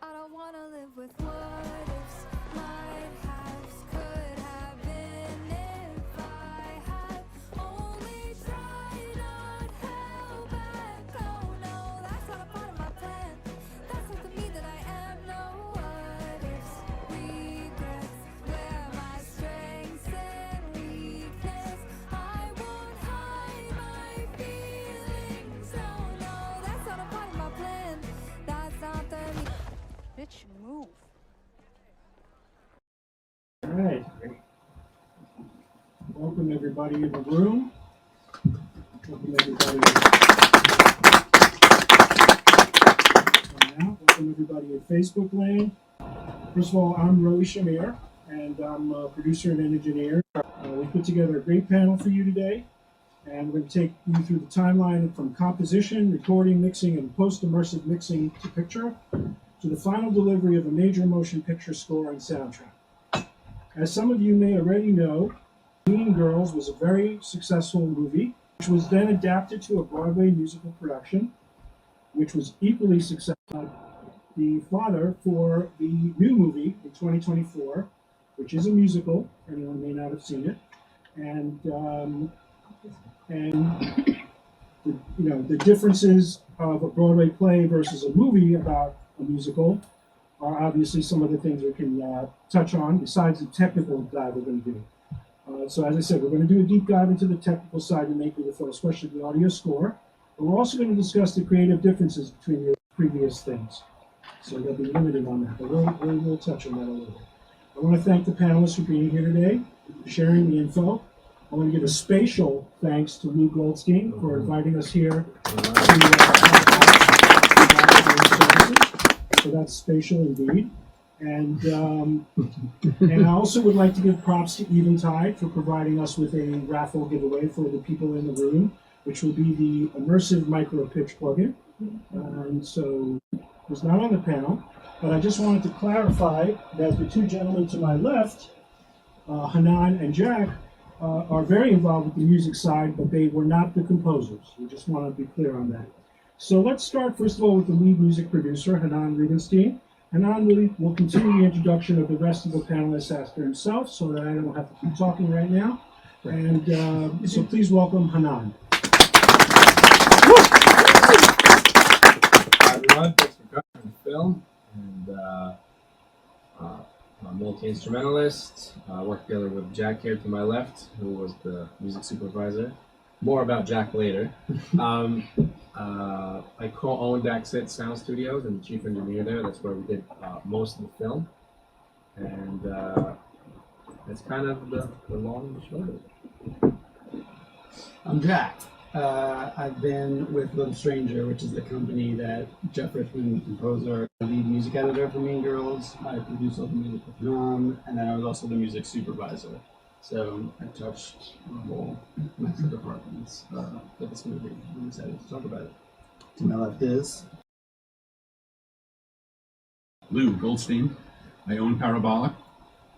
I don't wanna live with what ifs, might haves, could have been if I had only tried, not held back. Oh no, that's not a part of my plan. That's not the me that I am. No what ifs, regrets, where my strengths and weakness. I won't hide my feelings. Oh no, that's not a part of my plan. That's not the me. Bitch, move. All right. Welcome everybody in the room. Welcome everybody. Welcome everybody in Facebook land. First of all, I'm Roy Shamir, and I'm a producer and engineer. We put together a great panel for you today, and we're going to take you through the timeline from composition, recording, mixing, and post-immersive mixing to picture, to the final delivery of a major motion picture score and soundtrack. As some of you may already know, Mean Girls was a very successful movie, which was then adapted to a Broadway musical production, which was equally successful. The fodder for the new movie in 2024, which is a musical, anyone may not have seen it, and the differences of a Broadway play versus a movie about a musical are obviously some of the things we can touch on, besides the technical dive we're going to do. So as I said, we're going to do a deep dive into the technical side and make it with, especially the audio score. But we're also going to discuss the creative differences between the previous things. So they'll be limited on that, but we'll touch on that a little bit. I want to thank the panelists for being here today, for sharing the info. I want to give a spatial thanks to Lou Goldstein for inviting us here so that's spatial indeed. And I also would like to give props to Eventide for providing us with a raffle giveaway for the people in the room, which will be the Immersive MicroPitch plugin. And so it's not on the panel, but I just wanted to clarify that the two gentlemen to my left, Hanan and Jack, are very involved with the music side, but they were not the composers. We just want to be clear on that. So let's start, first of all, with the lead music producer, Hanan Rubenstein. Hanan will continue the introduction of the rest of the panelists after himself, so that I don't have to keep talking right now. And so please welcome Hanan. Hi everyone, thanks for coming to the film. And I'm a multi-instrumentalist. I work together with Jack here to my left, who was the music supervisor. More about Jack later. I co-own Daxxit Sound Studios and the chief engineer there. That's where we did most of the film. And that's kind of the long and the short of it. I'm Jack. I've been with Little Stranger, which is the company that Jeff Richmond, composer, the lead music editor for Mean Girls. I produced all the music with Nam, and then I was also the music supervisor. So I touched the whole mix of departments for this movie. I'm excited to talk about it. To my left is Lou Goldstein. I own Parabolic.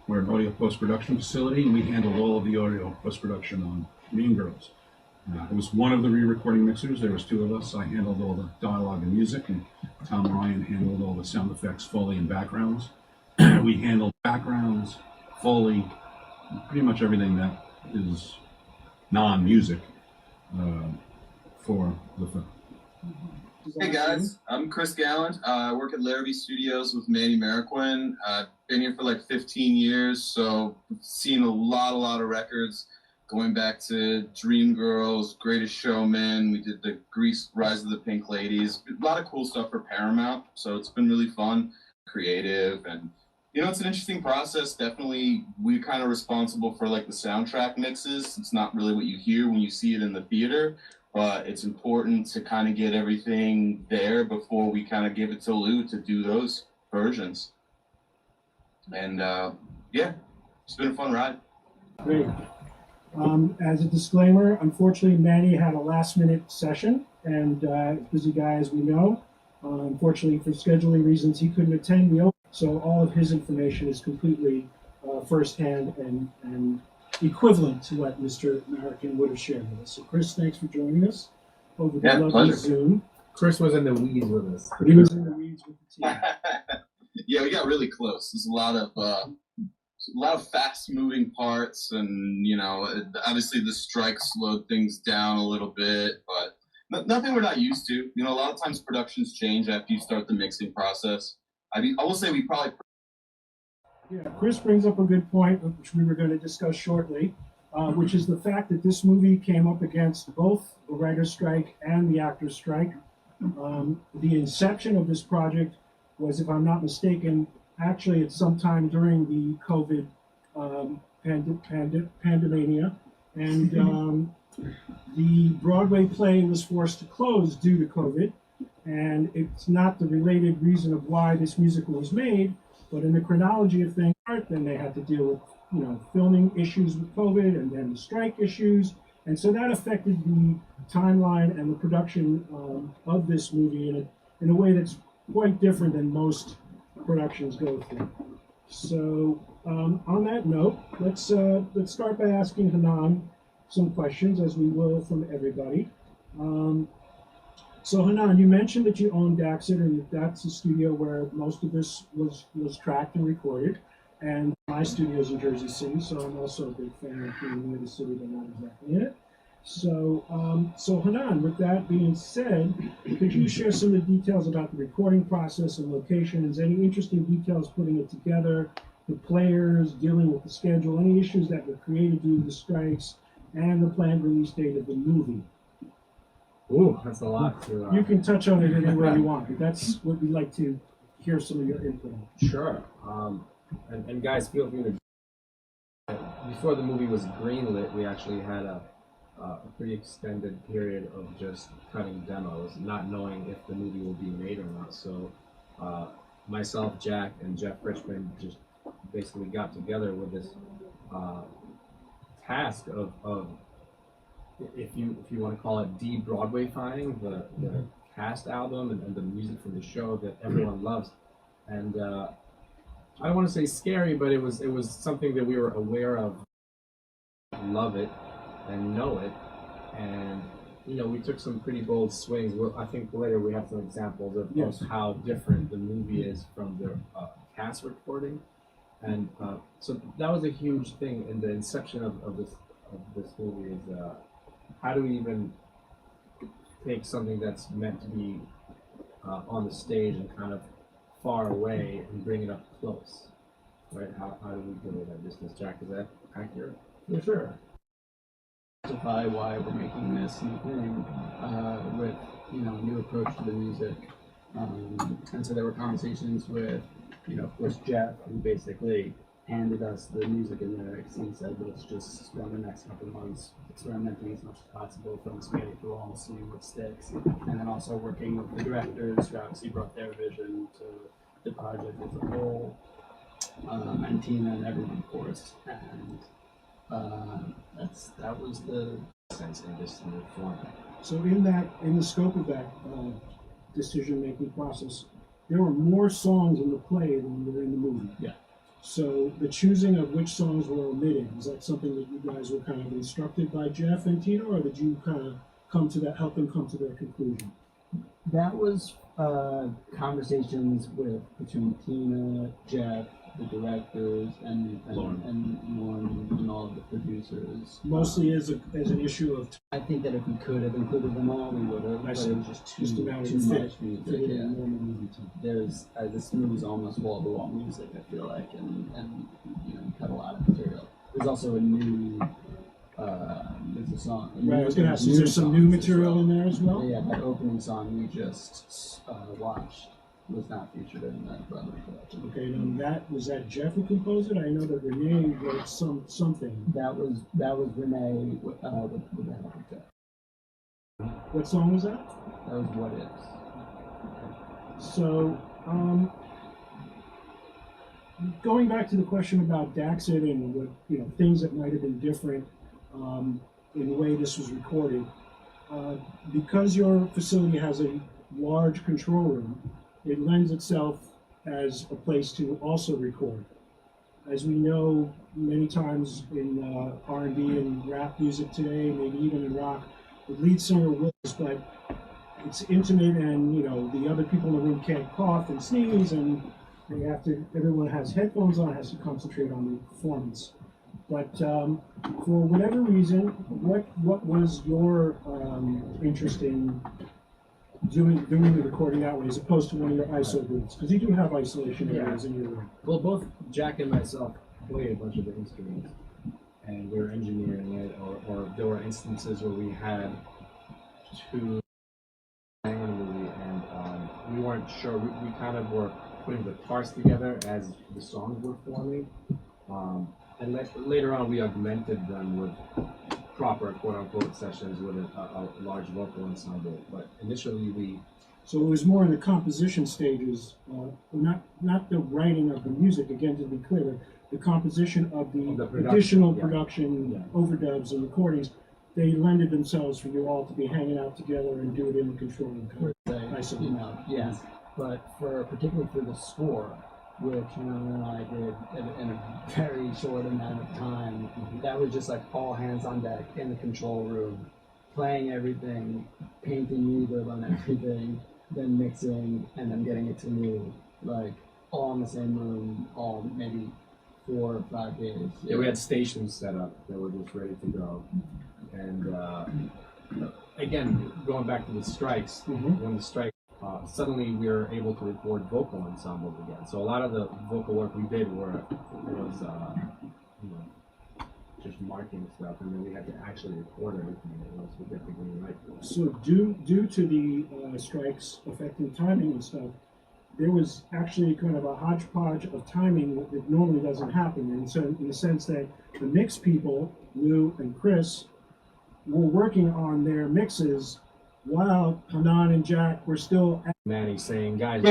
We're an audio post-production facility, and we handled all of the audio post-production on Mean Girls. It was one of the re-recording mixers. There was two of us. I handled all the dialogue and music, and Tom Ryan handled all the sound effects, Foley, and backgrounds. We handled backgrounds, Foley, pretty much everything that is non-music for the film. Hey guys, I'm Chris Gallant. I work at Larrabee Studios with Manny Mariquin. I've been here for like 15 years, so I've seen a lot of records, going back to Dreamgirls, Greatest Showman. We did the Grease, Rise of the Pink Ladies. A lot of cool stuff for Paramount, so it's been really fun, creative, and it's an interesting process. Definitely, we're kind of responsible for like the soundtrack mixes. It's not really what you hear when you see it in the theater, but it's important to kind of get everything there before we kind of give it to Lou to do those versions. And yeah, it's been a fun ride. Great. As a disclaimer, unfortunately, Manny had a last-minute session, and busy guy as we know. Unfortunately, for scheduling reasons, he couldn't attend the opening, so all of his information is completely firsthand and equivalent to what Mr. American would have shared with us. So, Chris, thanks for joining us over the lovely Zoom. Chris was in the weeds with us. He was in the weeds with the team. Yeah, we got really close. There's a lot of fast-moving parts, and obviously the strike slowed things down a little bit, but nothing we're not used to. A lot of times productions change after you start the mixing process. I will say we probably. Yeah, Chris brings up a good point, which we were going to discuss shortly, which is the fact that this movie came up against both the writer's strike and the actor's strike. The inception of this project was, if I'm not mistaken, actually at some time during the COVID pandemania, and the Broadway play was forced to close due to COVID, and it's not the related reason of why this musical was made, but in the chronology of things, then they had to deal with filming issues with COVID and then the strike issues, and so that affected the timeline and the production of this movie in a way that's quite different than most productions go through. So on that note, let's start by asking Hanan some questions, as we will from everybody. So Hanan, you mentioned that you own Daxxit, and that's a studio where most of this was tracked and recorded. And my studio's in Jersey City, so I'm also a big fan of being near the city, but not exactly in it. So, Hanan, with that being said, could you share some of the details about the recording process and locations? Any interesting details putting it together, the players, dealing with the schedule, any issues that were created due to the strikes, and the planned release date of the movie? Ooh, that's a lot to. You can touch on it anywhere you want, but that's what we'd like to hear some of your input on. Sure. And guys, feel free to. Before the movie was greenlit, we actually had a pretty extended period of just cutting demos, not knowing if the movie will be made or not. So myself, Jack, and Jeff Richmond just basically got together with this task of if you want to call it de-Broadwayfying the cast album and the music from the show that everyone loves. And I don't want to say scary, but it was something that we were aware of, love it, and know it. And we took some pretty bold swings. I think later we have some examples of how different the movie is from the cast recording. And so that was a huge thing in the inception of this movie is how do we even take something that's meant to be on the stage and kind of far away and bring it up close, right? How do we go that distance? Jack, is that accurate? For sure. Justify why we're making this new thing with a new approach to the music, and so there were conversations with of course Jeff, who basically handed us the music and lyrics and said, let's just spend the next couple of months experimenting as much as possible, filming spaghetti for all, seeing what sticks, and then also working with the directors who obviously brought their vision to the project as a whole, and Tina and everyone, of course, and that was the sense in this new format. So in the scope of that decision-making process, there were more songs in the play than were in the movie. Yeah. So the choosing of which songs were omitted, is that something that you guys were kind of instructed by Jeff and Tina, or did you kind of help them come to their conclusion? That was conversations between Tina, Jeff, the directors, and Lauren and all of the producers. Mostly as an issue of. I think that if we could have included them all, we would have. But it was just too much music. Yeah. There's this movie's almost wall-to-wall music, I feel like, and you cut a lot of material. There's also a new. There's a song. Right, I was going to ask, is there some new material in there as well? Yeah, that opening song we just watched was not featured in that Broadway production. Okay, now was that Jeff who composed it? I know that Renee wrote something. That was Renee with the help of Jeff. What song was that? That was What Ifs. So, going back to the question about Daxxit and what things that might have been different in the way this was recorded, because your facility has a large control room, it lends itself as a place to also record. As we know, many times in R&B and rap music today, maybe even in rock, the lead singer wills, but it's intimate, and the other people in the room can't cough and sneeze, and everyone has headphones on, has to concentrate on the performance. But for whatever reason, what was your interest in doing the recording that way as opposed to one of your ISO booths? Because you do have isolation areas in your room. Well, both Jack and myself played a bunch of the instruments, and we were engineering it, or there were instances where we had to hang in a movie, and we weren't sure. We kind of were putting the parts together as the songs were forming. And later on, we augmented them with proper quote-unquote sessions with a large vocal ensemble. But initially, So it was more in the composition stages, not the writing of the music. Again, to be clear, the composition of the production, additional yeah. production, Yeah. overdubs and recordings. They lended themselves for you all to be hanging out together and do it in the control room. You know, yes. But particularly for the score, which Hannah and I did in a very short amount of time, that was just like all hands on deck in the control room, playing everything, painting reverb on everything, then mixing, and then getting it to me, like all in the same room, all maybe 4 or 5 days. yeah, we had stations set up that were just ready to go. And again, going back to the strikes, when the strike, suddenly we were able to record vocal ensembles again. So a lot of the vocal work we did was just marking stuff, and then we had to actually record everything once we get the green light. So due to the strikes affecting timing and stuff, there was actually kind of a hodgepodge of timing that normally doesn't happen. And so in the sense that the mix people, Lou and Chris, were working on their mixes while Hanan and Jack were still at Manny saying, guys,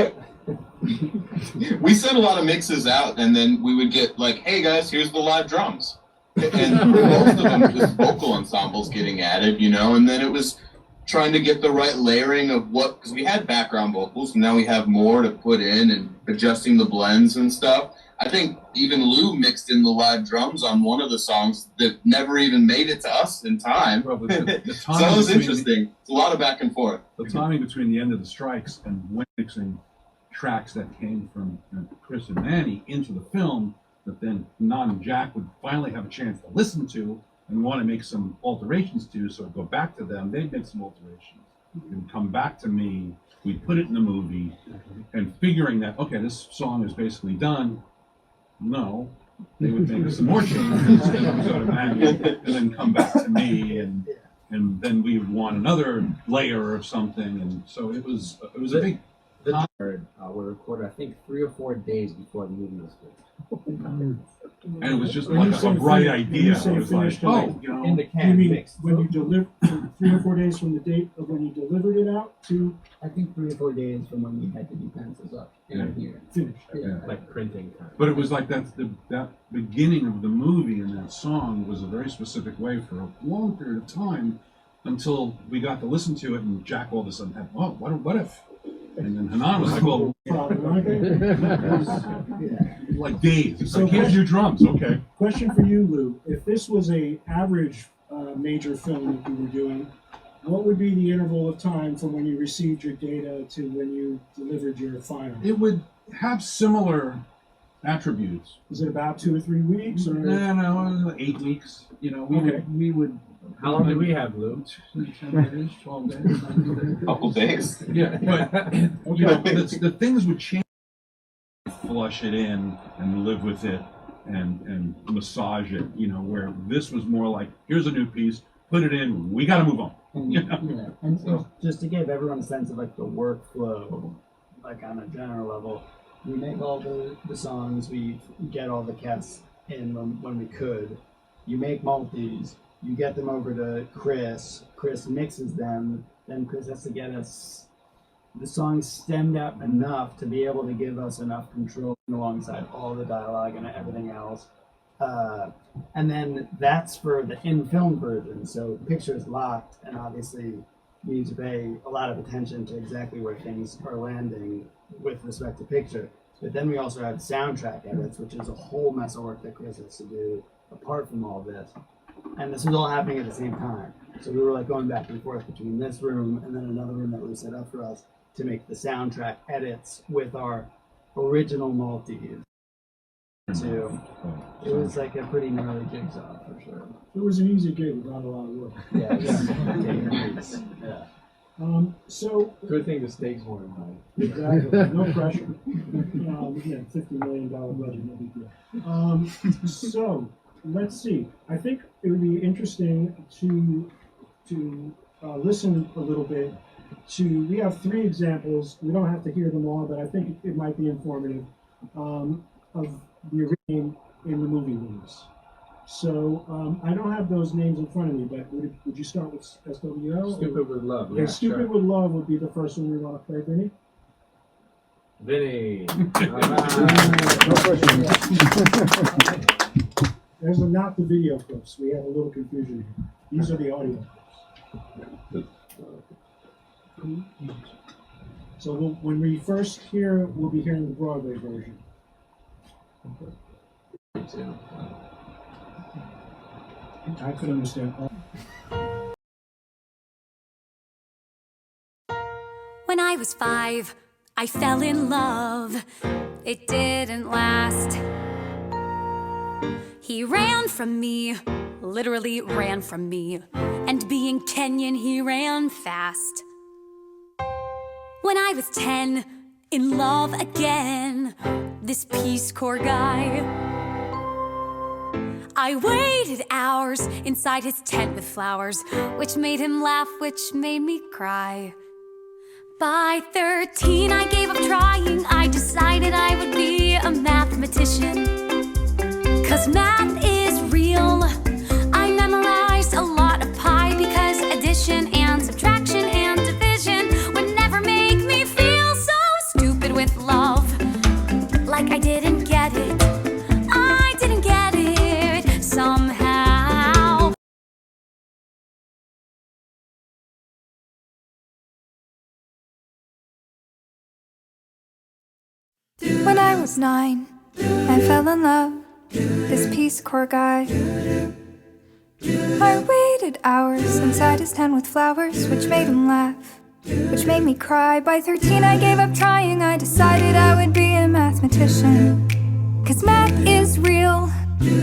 We sent a lot of mixes out, and then we would get like, "Hey guys, here's the live drums," and most of them was vocal ensembles getting added, you know. And then it was trying to get the right layering of what, because we had background vocals, and now we have more to put in and adjusting the blends and stuff. I think even Lou mixed in the live drums on one of the songs that never even made it to us in time. Well, the So that was interesting. It's a lot of back and forth. The timing between the end of the strikes and when mixing tracks that came from Chris and Manny into the film that then Non and Jack would finally have a chance to listen to and want to make some alterations to, so I'd go back to them, they'd make some alterations, and come back to me, we'd put it in the movie, and figuring that, okay, this song is basically done. No, they would make some more changes, and then go to Manny, and then come back to me, and then we would want another layer of something, and so it was a big. the were recorded, I think, 3 or 4 days before the movie was finished. And it was just When like you a say bright fin- idea. when you It say was like, finished, oh, you know, In the Do you can mean mixed. when you deliver 3 or 4 days from the date of when you delivered it out to I think 3 or 4 days from when we had to do pencils up in here. finish? Yeah. Like printing time. But it was like that beginning of the movie and that song was a very specific way for a long period of time until we got to listen to it, and Jack all of a sudden had, oh, what if? And then Hanan was like, well, Problem, right? like days. It's So like, here's your drums, okay. Question for you, Lou. If this was a average major film that you were doing, what would be the interval of time from when you received your data to when you delivered your final? It would have similar attributes. Was it about 2 or 3 weeks? Or? No, 8 weeks. You know, Okay. we would. How long did we have, Lou? 10 days, 12 days. Couple days. Yeah, but you know, the things would change. Flush it in and live with it and massage it. You know, where this was more like, here's a new piece, put it in, we got to move on. And, Yeah. and just to give everyone a sense of like the workflow, like on a general level, we make all the songs, we get all the cats in when we could. You make multis, you get them over to Chris mixes them, then Chris has to get us the song stemmed out enough to be able to give us enough control alongside all the dialogue and everything else. And then that's for the in-film version. So the picture is locked, and obviously we need to pay a lot of attention to exactly where things are landing with respect to picture. But then we also have soundtrack edits, which is a whole mess of work that Chris has to do apart from all this. And this was all happening at the same time. So we were like going back and forth between this room and then another room that was set up for us to make the soundtrack edits with our original Maltese. Too. It was like a pretty gnarly jigsaw for sure. It was an easy gig without a lot of work. Yeah. Yeah. So Good thing the stakes weren't high. exactly, no pressure. Yeah, $50 million budget, no big deal. So let's see. I think it would be interesting to listen a little bit to. We have 3 examples. We don't have to hear them all, but I think it might be informative of the original in the movie release. So I don't have those names in front of me, but would you start with SWO? Stupid with Love. Okay, Yeah, Stupid sure. with Love would be the first one we want to play, Vinny. Vinny. There's not the video clips. We have a little confusion here. These are the audio clips. So when we first hear, we'll be hearing the Broadway version. I could understand. When I was 5, I fell in love. It didn't last. He ran from me, literally ran from me. And being Kenyan, he ran fast. When I was 10, in love again, this Peace Corps guy. I waited hours inside his tent with flowers, which made him laugh, which made me cry. By 13, I gave up trying. I decided I would be a mathematician. 'Cause math is real. I memorized a lot of pi because addition and subtraction and division would never make me feel so stupid with love. Like I didn't get it. I didn't get it somehow. When I was 9, I fell in love, this Peace Corps guy. I waited hours inside his tent with flowers, which made him laugh, which made me cry. By 13 I gave up trying, I decided I would be a mathematician. 'Cause math is real.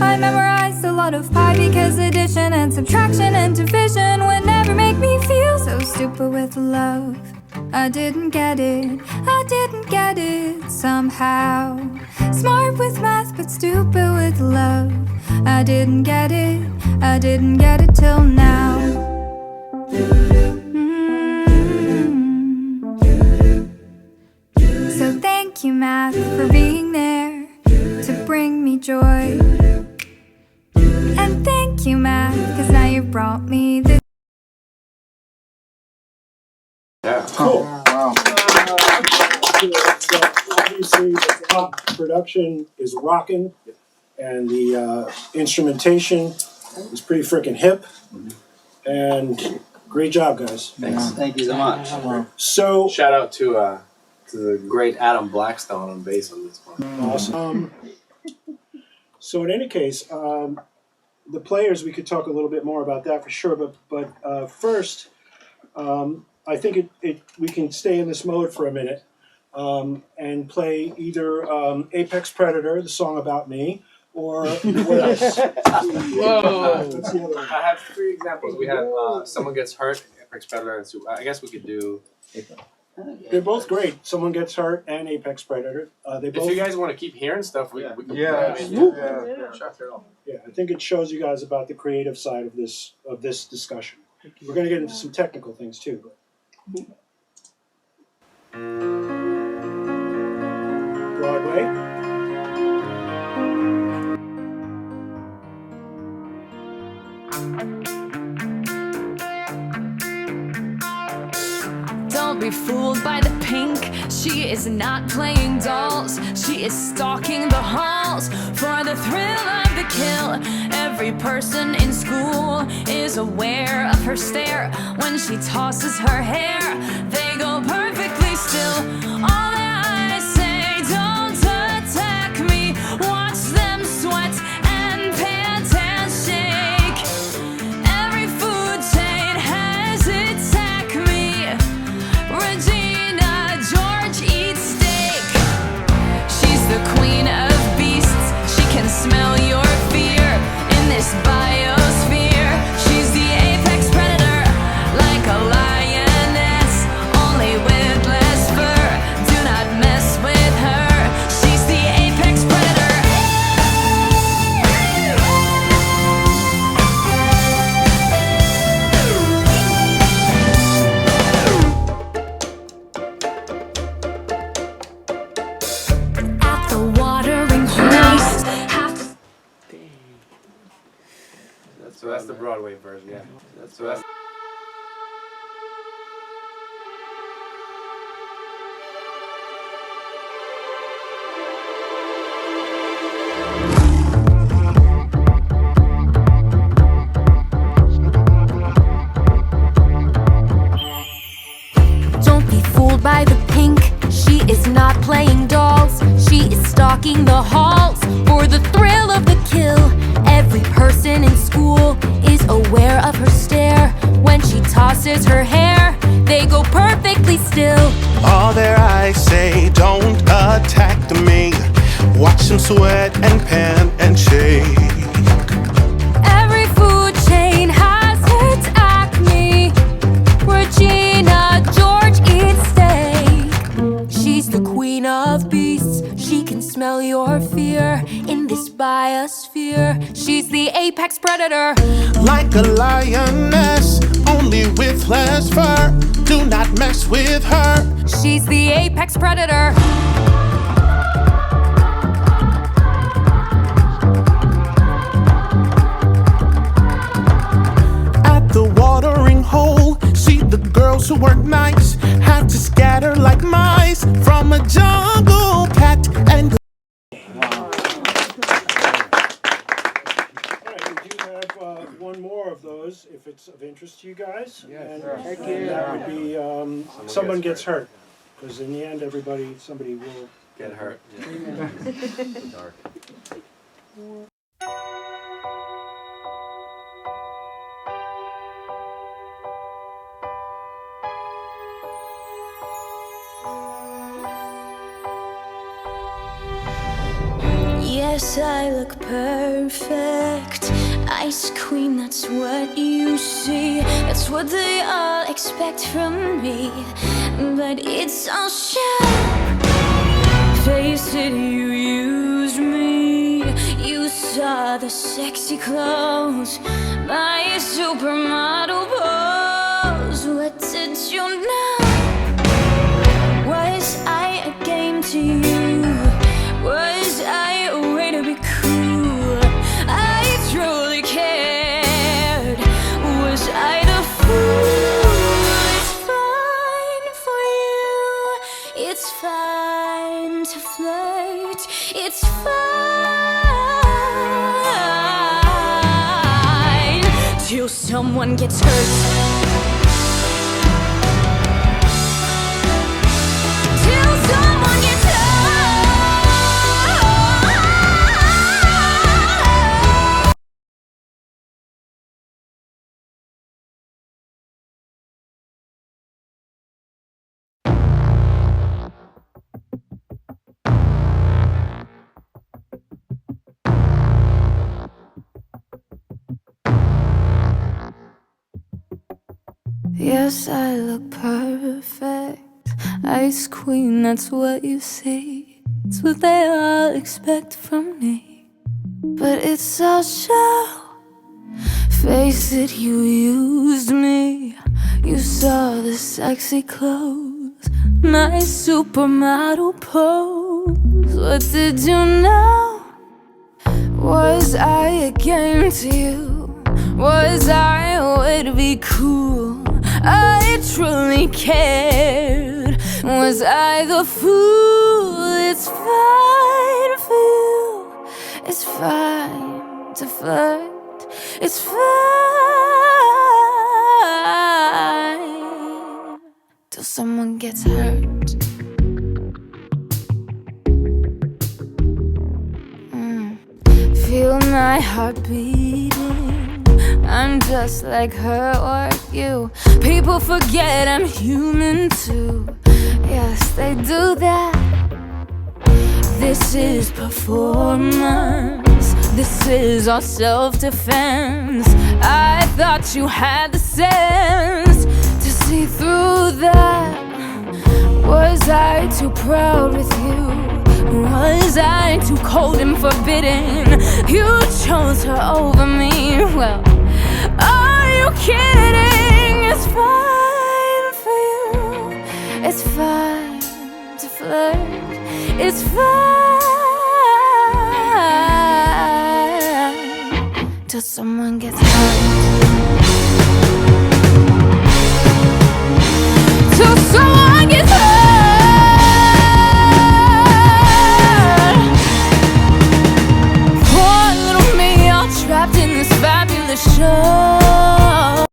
I memorized a lot of pi because addition and subtraction and division would never make me feel so stupid with love. I didn't get it, I didn't get it somehow. Smart with math but stupid with love. I didn't get it, I didn't get it till now. So thank you, math, for being there to bring me joy. And thank you, math, 'cause now you brought me this. Cool. Wow. So obviously the top production is rocking, and the instrumentation is pretty freaking hip. And great job, guys. Thanks. Thank you so much. So Shout out to the great Adam Blackstone on bass on this one. awesome. So in any case, the players, we could talk a little bit more about that for sure. But first, I think we can stay in this mode for a minute and play either Apex Predator, the song about me, or what else? Whoa! What's the other one? I have 3 examples. We have Someone Gets Hurt, Apex Predator, and I guess we could do. They're both great. Someone Gets Hurt and Apex Predator. They both. If you guys want to keep hearing stuff, we can. Yeah. Yeah, I think it shows you guys about the creative side of this discussion. We're going to get into some technical things too. Broadway. Don't be fooled by the pink. She is not playing dolls. She is stalking the halls for the thrill of the kill. Every person in school is aware of her stare. When she tosses her hair, they go perfectly still. All that I say, don't attack me. Watch them sweat and pant and shake. Every food chain has its Acme. Regina George eats steak. that's the Broadway version. Yeah. So that's. Don't be fooled by the pink. She is not playing dolls. She is stalking the halls for the thrill of the kill. Every person in school is aware of her stare. When she tosses her hair, they go perfectly still. All their eyes say, don't attack me. Watch them sweat and pant and shake. Every food chain has its Acme. Regina George eats steak. She's the queen of beasts. She can smell your fear in this biosphere. She's the apex predator. Like a lioness, only with less fur. Do not mess with her. She's the apex predator. At the watering hole, see the girls who were nice had to scatter like mice from a jungle cat and Alright, we do have one more of those, if it's of interest to you guys. And Heck that would be someone gets hurt. Because in the end, somebody will Get hurt. Dark. Yes, I look perfect. Ice queen, that's what you see. That's what they all expect from me. But it's all show. Face it, you used me. You saw the sexy clothes, my supermodel pose. What did you know? Was I a game to you? Was I a way to be cool? I truly cared. Was I the fool? It's fine for you. It's fine to flirt. It's fine till someone gets hurt. Yes, I look perfect. Ice queen, that's what you see. It's what they all expect from me. But it's all show. Face it, you used me. You saw the sexy clothes, my supermodel pose. What did you know? Was I a game to you? Was I a way to be cool? I truly cared. Was I the fool? It's fine for you. It's fine to flirt. It's fine till someone gets hurt. Feel my heart beating. I'm just like her or you. People forget I'm human too. Yes, they do that. This is performance. This is all self-defense. I thought you had the sense to see through that. Was I too proud with you? Was I too cold and forbidding? You chose her over me. Well, are you kidding? It's fine for you. It's fine to flirt. It's fine till someone gets hurt. Till someone gets hurt. Poor little me, all trapped in this fabulous show.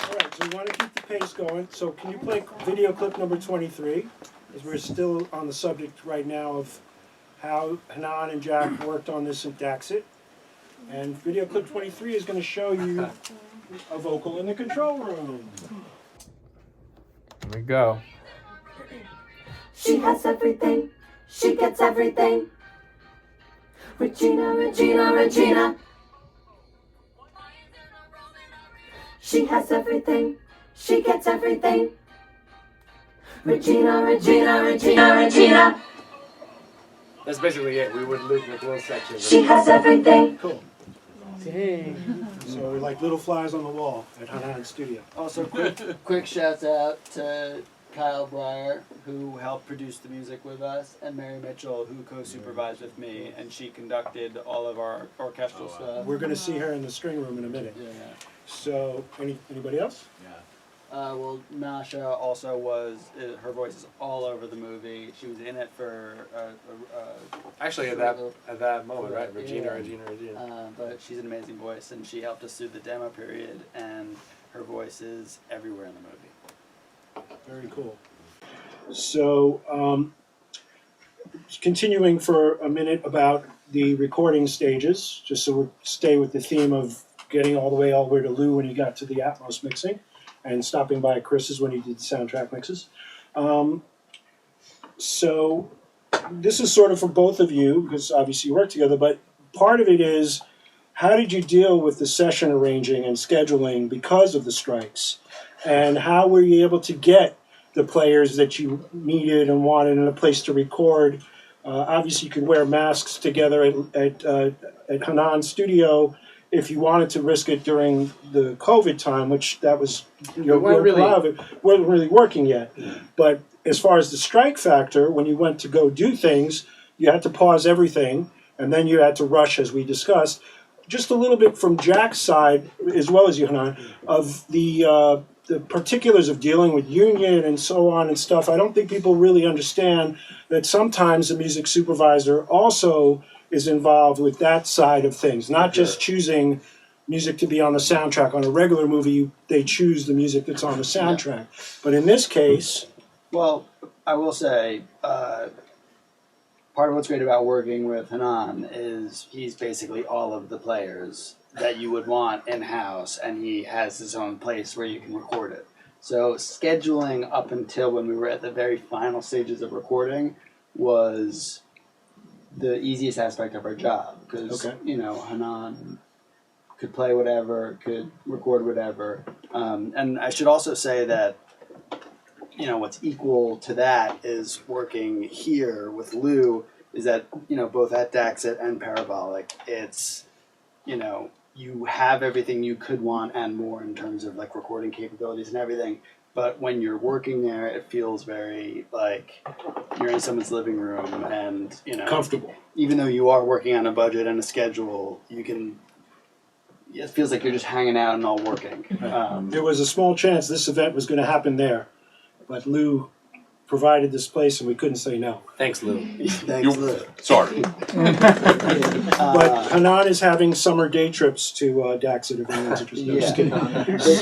Alright, so we want to keep the pace going. So can you play video clip number 23? As we're still on the subject right now of how Hanan and Jack worked on this at Daxxit. And video clip 23 is going to show you a vocal in the control room. Here we go. She has everything, she gets everything. Regina, Regina, Regina. She has everything, she gets everything. Regina, Regina, Regina, Regina. That's basically it. We would loop with little sections. She has everything. Cool. Dang. So we're like little flies on the wall at Hanan Studio. Also, quick shout out to Kyle Breyer, who helped produce the music with us, and Mary Mitchell, who co-supervised with me, and she conducted all of our orchestral stuff. We're going to see her in the string room in a minute. Yeah. So, anybody else? Well, Nasha also was, her voice is all over the movie. She was in it for Actually, at that moment, right? Regina, Yeah. Regina. But she's an amazing voice, and she helped us through the demo period, and her voice is everywhere in the movie. Very cool. So, continuing for a minute about the recording stages, just so we stay with the theme of getting all the way to Lou when he got to the Atmos mixing, and stopping by Chris's when he did the soundtrack mixes. So this is sort of for both of you, because obviously you work together, but part of it is, how did you deal with the session arranging and scheduling because of the strikes? And how were you able to get the players that you needed and wanted in a place to record? Obviously you could wear masks together at Hanan Studio if you wanted to risk it during the COVID time, which that was wasn't really working yet. But as far as the strike factor, when you went to go do things, you had to pause everything, and then you had to rush, as we discussed. Just a little bit from Jack's side, as well as you, Hanan, of the particulars of dealing with union and so on and stuff. I don't think people really understand that sometimes the music supervisor also is involved with that side of things, not just choosing music to be on the soundtrack. On a regular movie, they choose the music that's on the soundtrack. But in this case... Well, I will say, part of what's great about working with Hanan is he's basically all of the players that you would want in-house, and he has his own place where you can record it. So scheduling up until when we were at the very final stages of recording was the easiest aspect of our job, because Hanan could play whatever, could record whatever, and I should also say that what's equal to that is working here with Lou is that both at Daxxit and Parabolic, it's you have everything you could want and more in terms of like recording capabilities and everything. But when you're working there, it feels very like you're in someone's living room, and comfortable. Even though you are working on a budget and a schedule, it feels like you're just hanging out and all working. There was a small chance this event was going to happen there, but Lou provided this place, and we couldn't say no. Thanks, Lou. Thanks, Lou. Sorry. But Hanan is having summer day trips to Daxxit, if anyone's interested. No, just kidding.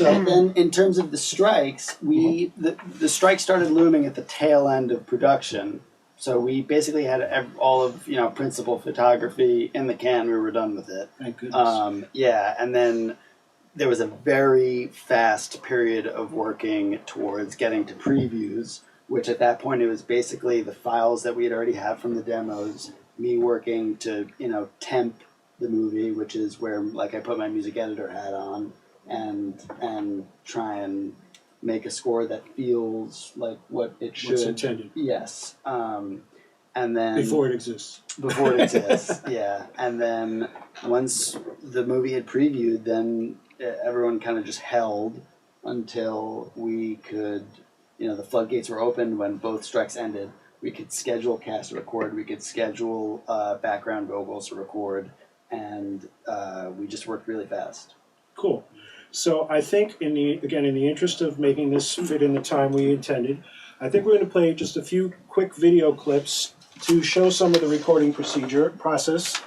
And then in terms of the strikes, the strike started looming at the tail end of production. So we basically had all of principal photography in the can. We were done with it. Thank goodness. And then there was a very fast period of working towards getting to previews, which at that point it was basically the files that we had already had from the demos, me working to temp the movie, which is where like I put my music editor hat on and try and make a score that feels like what it should. What's intended. Yes. And then before it exists. Before it exists, yeah. And then once the movie had previewed, then everyone kind of just held until we could, the floodgates were opened when both strikes ended. we could schedule cast to record, we could schedule background vocals to record, and we just worked really fast. Cool. So I think in the interest of making this fit in the time we intended, I think we're going to play just a few quick video clips to show some of the recording process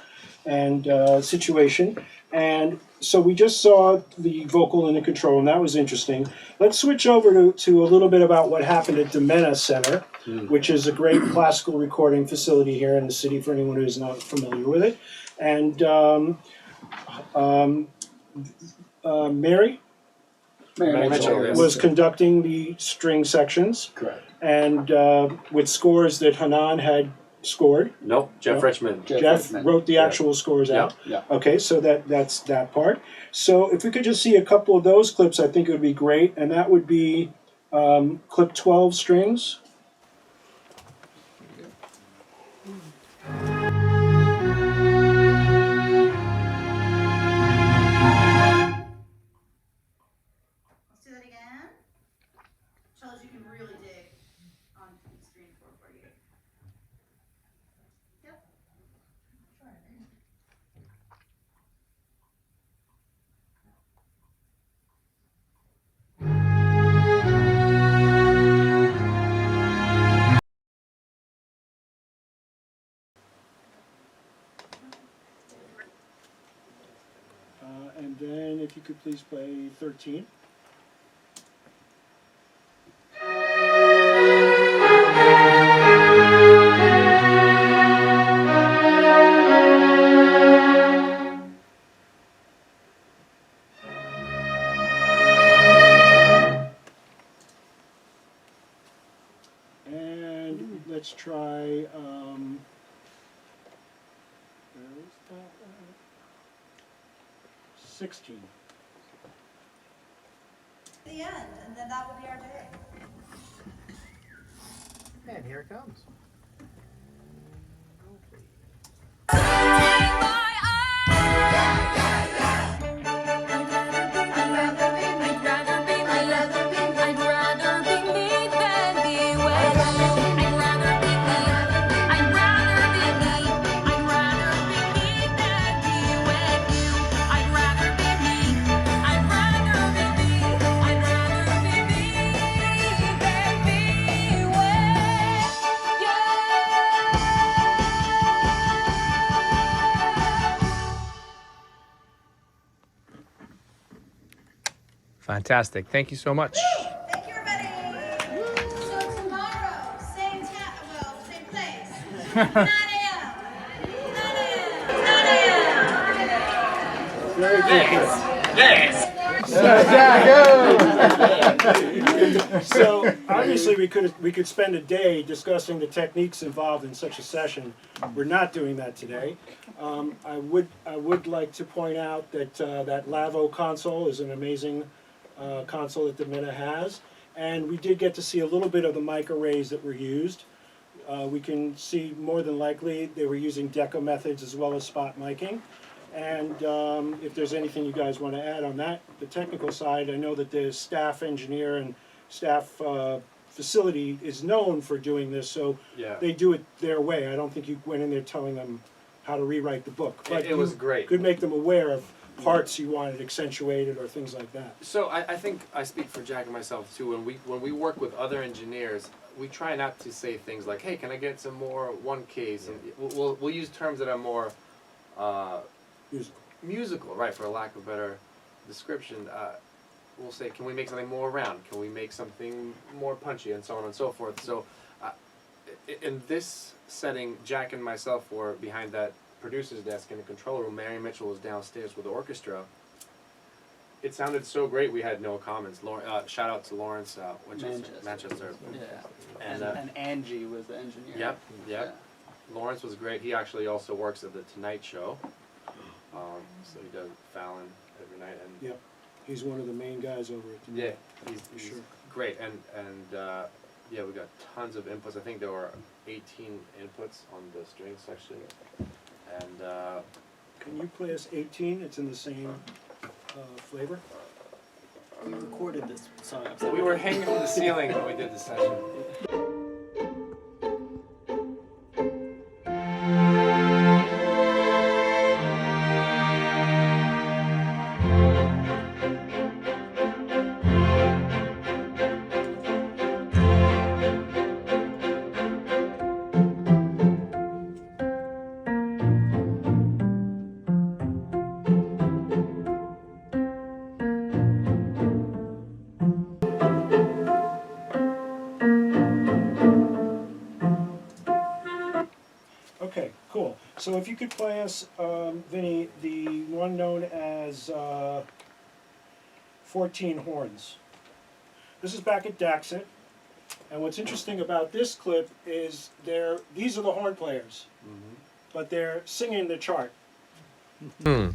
and situation. And so we just saw the vocal in the control, and that was interesting. Let's switch over to a little bit about what happened at DiMenna Center, which is a great classical recording facility here in the city for anyone who's not familiar with it. And Mary Mitchell, yes. was conducting the string sections. Correct. And with scores that Hanan had scored. Nope, Jeff Richmond. Jeff wrote the actual scores out. Yeah. Okay, so that's that part. So if we could just see a couple of those clips, I think it would be great. And that would be clip 12, strings. Let's do that again. Cellos you can really dig on screen 448. Yep. Sure. And then if you could please play 13. And let's try, where is that? 16. The end, and then that will be our day. And here it comes. Fantastic. Thank you so much. Thank you, everybody. So tomorrow, same place. 9 a.m. 9 a.m. 9 a.m. So obviously we could spend a day discussing the techniques involved in such a session. We're not doing that today. I would like to point out that that Lavo console is an amazing console that DiMenna has, and we did get to see a little bit of the mic arrays that were used. We can see more than likely they were using deco methods as well as spot miking. And if there's anything you guys want to add on that, the technical side, I know that the staff engineer and staff facility is known for doing this, so they do it their way. I don't think you went in there telling them how to rewrite the book. But it was great. Could make them aware of parts you wanted accentuated or things like that. So I think I speak for Jack and myself too. When we work with other engineers, we try not to say things like, "Hey, can I get some more 1Ks?" And we'll use terms that are more musical, right? For a lack of a better description, we'll say, "Can we make something more round? Can we make something more punchy?" And so on and so forth. So in this setting, Jack and myself were behind that producer's desk in the control room. Mary Mitchell was downstairs with the orchestra. It sounded so great, we had no comments. Shout out to Lawrence Manchester. Yeah. And Angie was the engineer. Yep. Yeah. Lawrence was great. He actually also works at the Tonight Show. So he does Fallon every night. And Yep. He's one of the main guys over at DiMenna. yeah, he's great. And yeah, we got tons of inputs. I think there were 18 inputs on the string section. And Can you play us 18? It's in the same flavor. We recorded this song. we were hanging from the ceiling when we did the session. So if you could play us, Vinny, the one known as 14 Horns. This is back at Daxxit, and what's interesting about this clip is these are the horn players, but they're singing the chart. Fun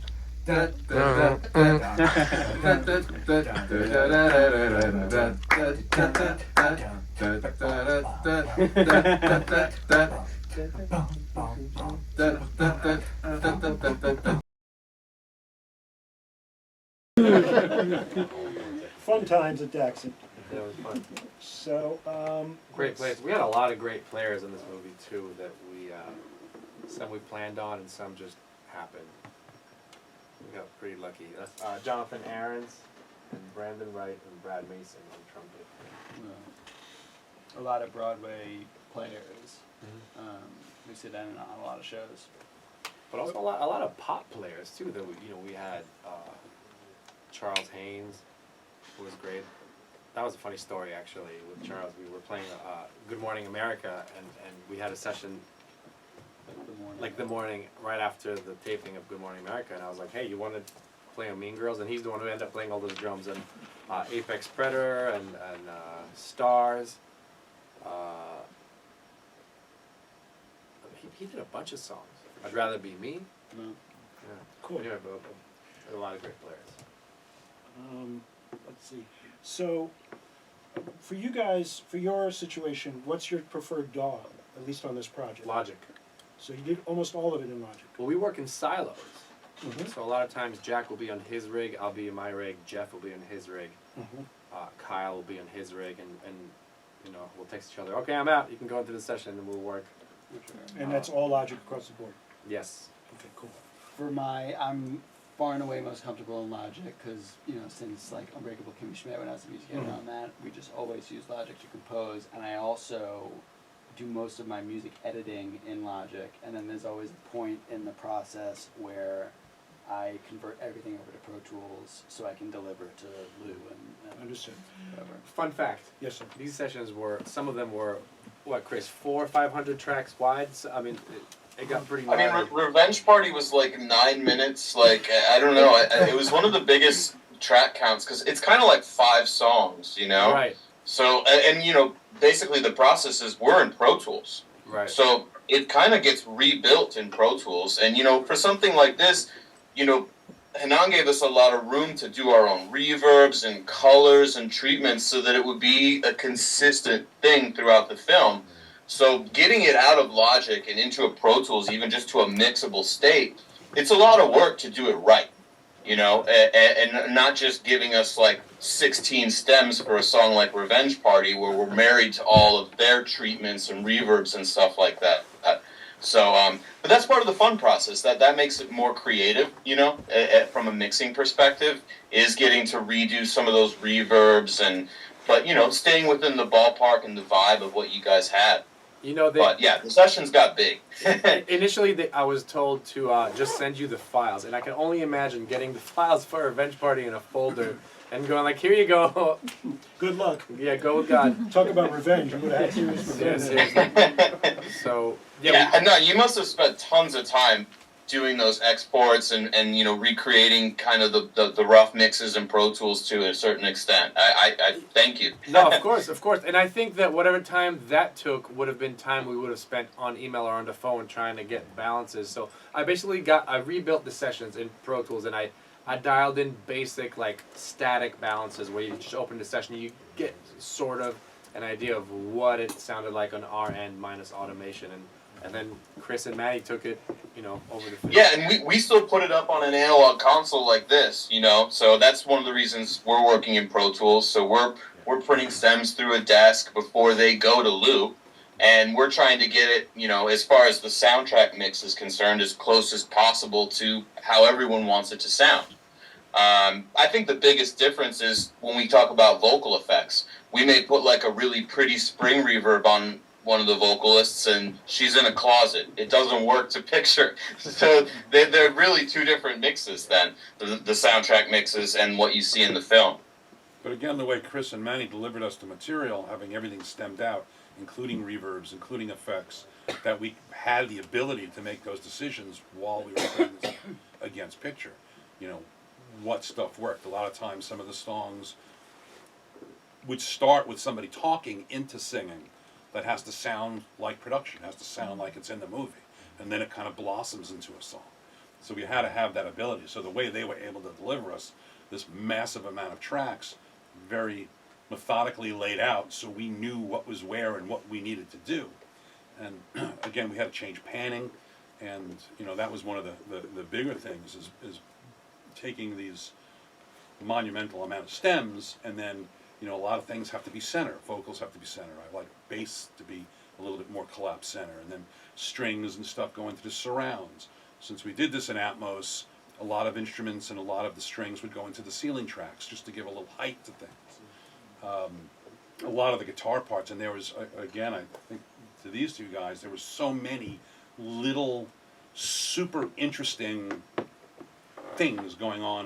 times at Daxxit. That was fun. So, Great players. We had a lot of great players in this movie too. That some we planned on and some just happened. We got pretty lucky. That's Jonathan Aarons and Brandon Wright and Brad Mason on trumpet. A lot of Broadway players. We sit in on a lot of shows. But also a lot of pop players too. That we had Charles Haynes, who was great. That was a funny story actually with Charles. We were playing Good Morning America, and we had a session like the morning right after the taping of Good Morning America, and I was like, hey, you want to play on Mean Girls? And he's the one who ended up playing all those drums, and Apex Predator and Stars. He did a bunch of songs. I'd Rather Be Me. No. Yeah. cool. Anyway, but a lot of great players. Let's see. So, for you guys, for your situation, what's your preferred DAW, at least on this project? Logic. So you did almost all of it in Logic. Well, we work in silos. So a lot of times Jack will be on his rig, I'll be in my rig, Jeff will be on his rig, Kyle will be on his rig, and we'll text each other, okay, I'm out, you can go into the session and we'll work. And that's all Logic across the board? Yes. Okay, cool. For I'm far and away most comfortable in Logic because, since like Unbreakable Kimmy Schmidt, when I was a music editor on that, we just always use Logic to compose, and I also do most of my music editing in Logic, and then there's always a point in the process where I convert everything over to Pro Tools so I can deliver to Lou and Understood. whatever. Fun fact. Yes, sir. These sessions some of them were, what, Chris, 400 or 500 tracks wide? So, I mean, it got pretty wide. I mean, Revenge Party was like 9 minutes. Like, I don't know. It was one of the biggest track counts because it's kind of like 5 songs, Right. So, and basically the processes were in Pro Tools. Right. So it kind of gets rebuilt in Pro Tools. And, for something like this, Hanan gave us a lot of room to do our own reverbs and colors and treatments so that it would be a consistent thing throughout the film. So getting it out of Logic and into a Pro Tools, even just to a mixable state, it's a lot of work to do it right, and not just giving us like 16 stems for a song like Revenge Party where we're married to all of their treatments and reverbs and stuff like that. So, but that's part of the fun process. That makes it more creative, from a mixing perspective, is getting to redo some of those reverbs but staying within the ballpark and the vibe of what you guys had. But yeah, the sessions got big. Initially, I was told to just send you the files, and I can only imagine getting the files for Revenge Party in a folder and going like, here you go. Good luck. Yeah, go with God. Talk about revenge. You would have had serious revenge. Seriously. So, yeah, no, you must have spent tons of time doing those exports and recreating kind of the rough mixes in Pro Tools to a certain extent. I thank you. No, of course. And I think that whatever time that took would have been time we would have spent on email or on the phone trying to get balances. So I basically I rebuilt the sessions in Pro Tools, and I dialed in basic like static balances where you just open the session, you get sort of an idea of what it sounded like on our end minus automation, and then Chris and Maddie took it, over the field. Yeah, and we still put it up on an analog console like this, so that's one of the reasons we're working in Pro Tools. So we're printing stems through a desk before they go to Lou, and we're trying to get it, as far as the soundtrack mix is concerned, as close as possible to how everyone wants it to sound. I think the biggest difference is when we talk about vocal effects. We may put like a really pretty spring reverb on one of the vocalists, and she's in a closet. It doesn't work to picture. So they're really two different mixes then, the soundtrack mixes and what you see in the film. But again, the way Chris and Manny delivered us the material, having everything stemmed out, including reverbs, including effects, that we had the ability to make those decisions while we were putting this against picture. You know, what stuff worked. A lot of times some of the songs would start with somebody talking into singing that has to sound like production, has to sound like it's in the movie, and then it kind of blossoms into a song. So we had to have that ability. So the way they were able to deliver us this massive amount of tracks, very methodically laid out, so we knew what was where and what we needed to do. And again, we had to change panning, and you know, that was one of the bigger things is taking these monumental amount of stems, and then you know, a lot of things have to be center. Vocals have to be center. I like bass to be a little bit more collapsed center, and then strings and stuff going to the surrounds. Since we did this in Atmos, a lot of instruments and a lot of the strings would go into the ceiling tracks just to give a little height to things. A lot of the guitar parts, and there was, again, I think to these two guys, there was so many little super interesting things going on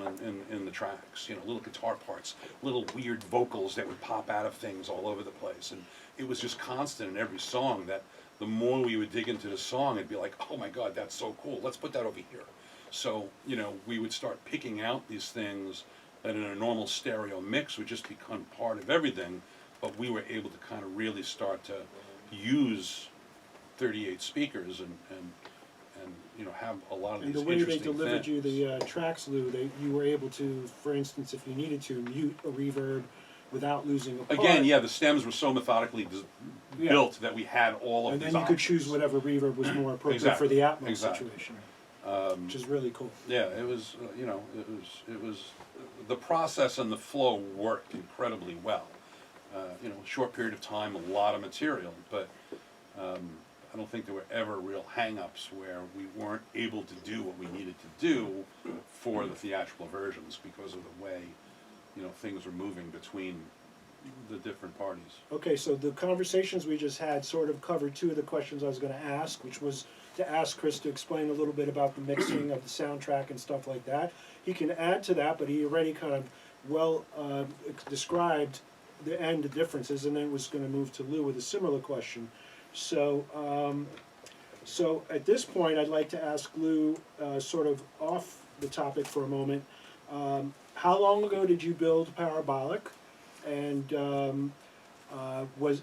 in the tracks, you know, little guitar parts, little weird vocals that would pop out of things all over the place. And it was just constant in every song that the more we would dig into the song, it'd be like, oh my God, that's so cool, let's put that over here. So, you know, we would start picking out these things that in a normal stereo mix would just become part of everything, but we were able to kind of really start to use 38 speakers and you know, have a lot of And these the way they interesting delivered things. you the tracks, Lou, you were able to, for instance, if you needed to, mute a reverb without losing a part. Again, yeah, the stems were so methodically Yeah. built that we had all of And these then you could options. choose whatever reverb was more appropriate Exactly, for the Atmos exactly. situation, which is really cool. Yeah, it was, you know, it was, the process and the flow worked incredibly well. You know, a short period of time, a lot of material, but I don't think there were ever real hang-ups where we weren't able to do what we needed to do for the theatrical versions because of the way, you know, things were moving between the different parties. Okay, so the conversations we just had sort of covered two of the questions I was going to ask, which was to ask Chris to explain a little bit about the mixing of the soundtrack and stuff like that. He can add to that, but he already kind of well described the differences, and then was going to move to Lou with a similar question. So, so at this point, I'd like to ask Lou, sort of off the topic for a moment. How long ago did you build Parabolic? And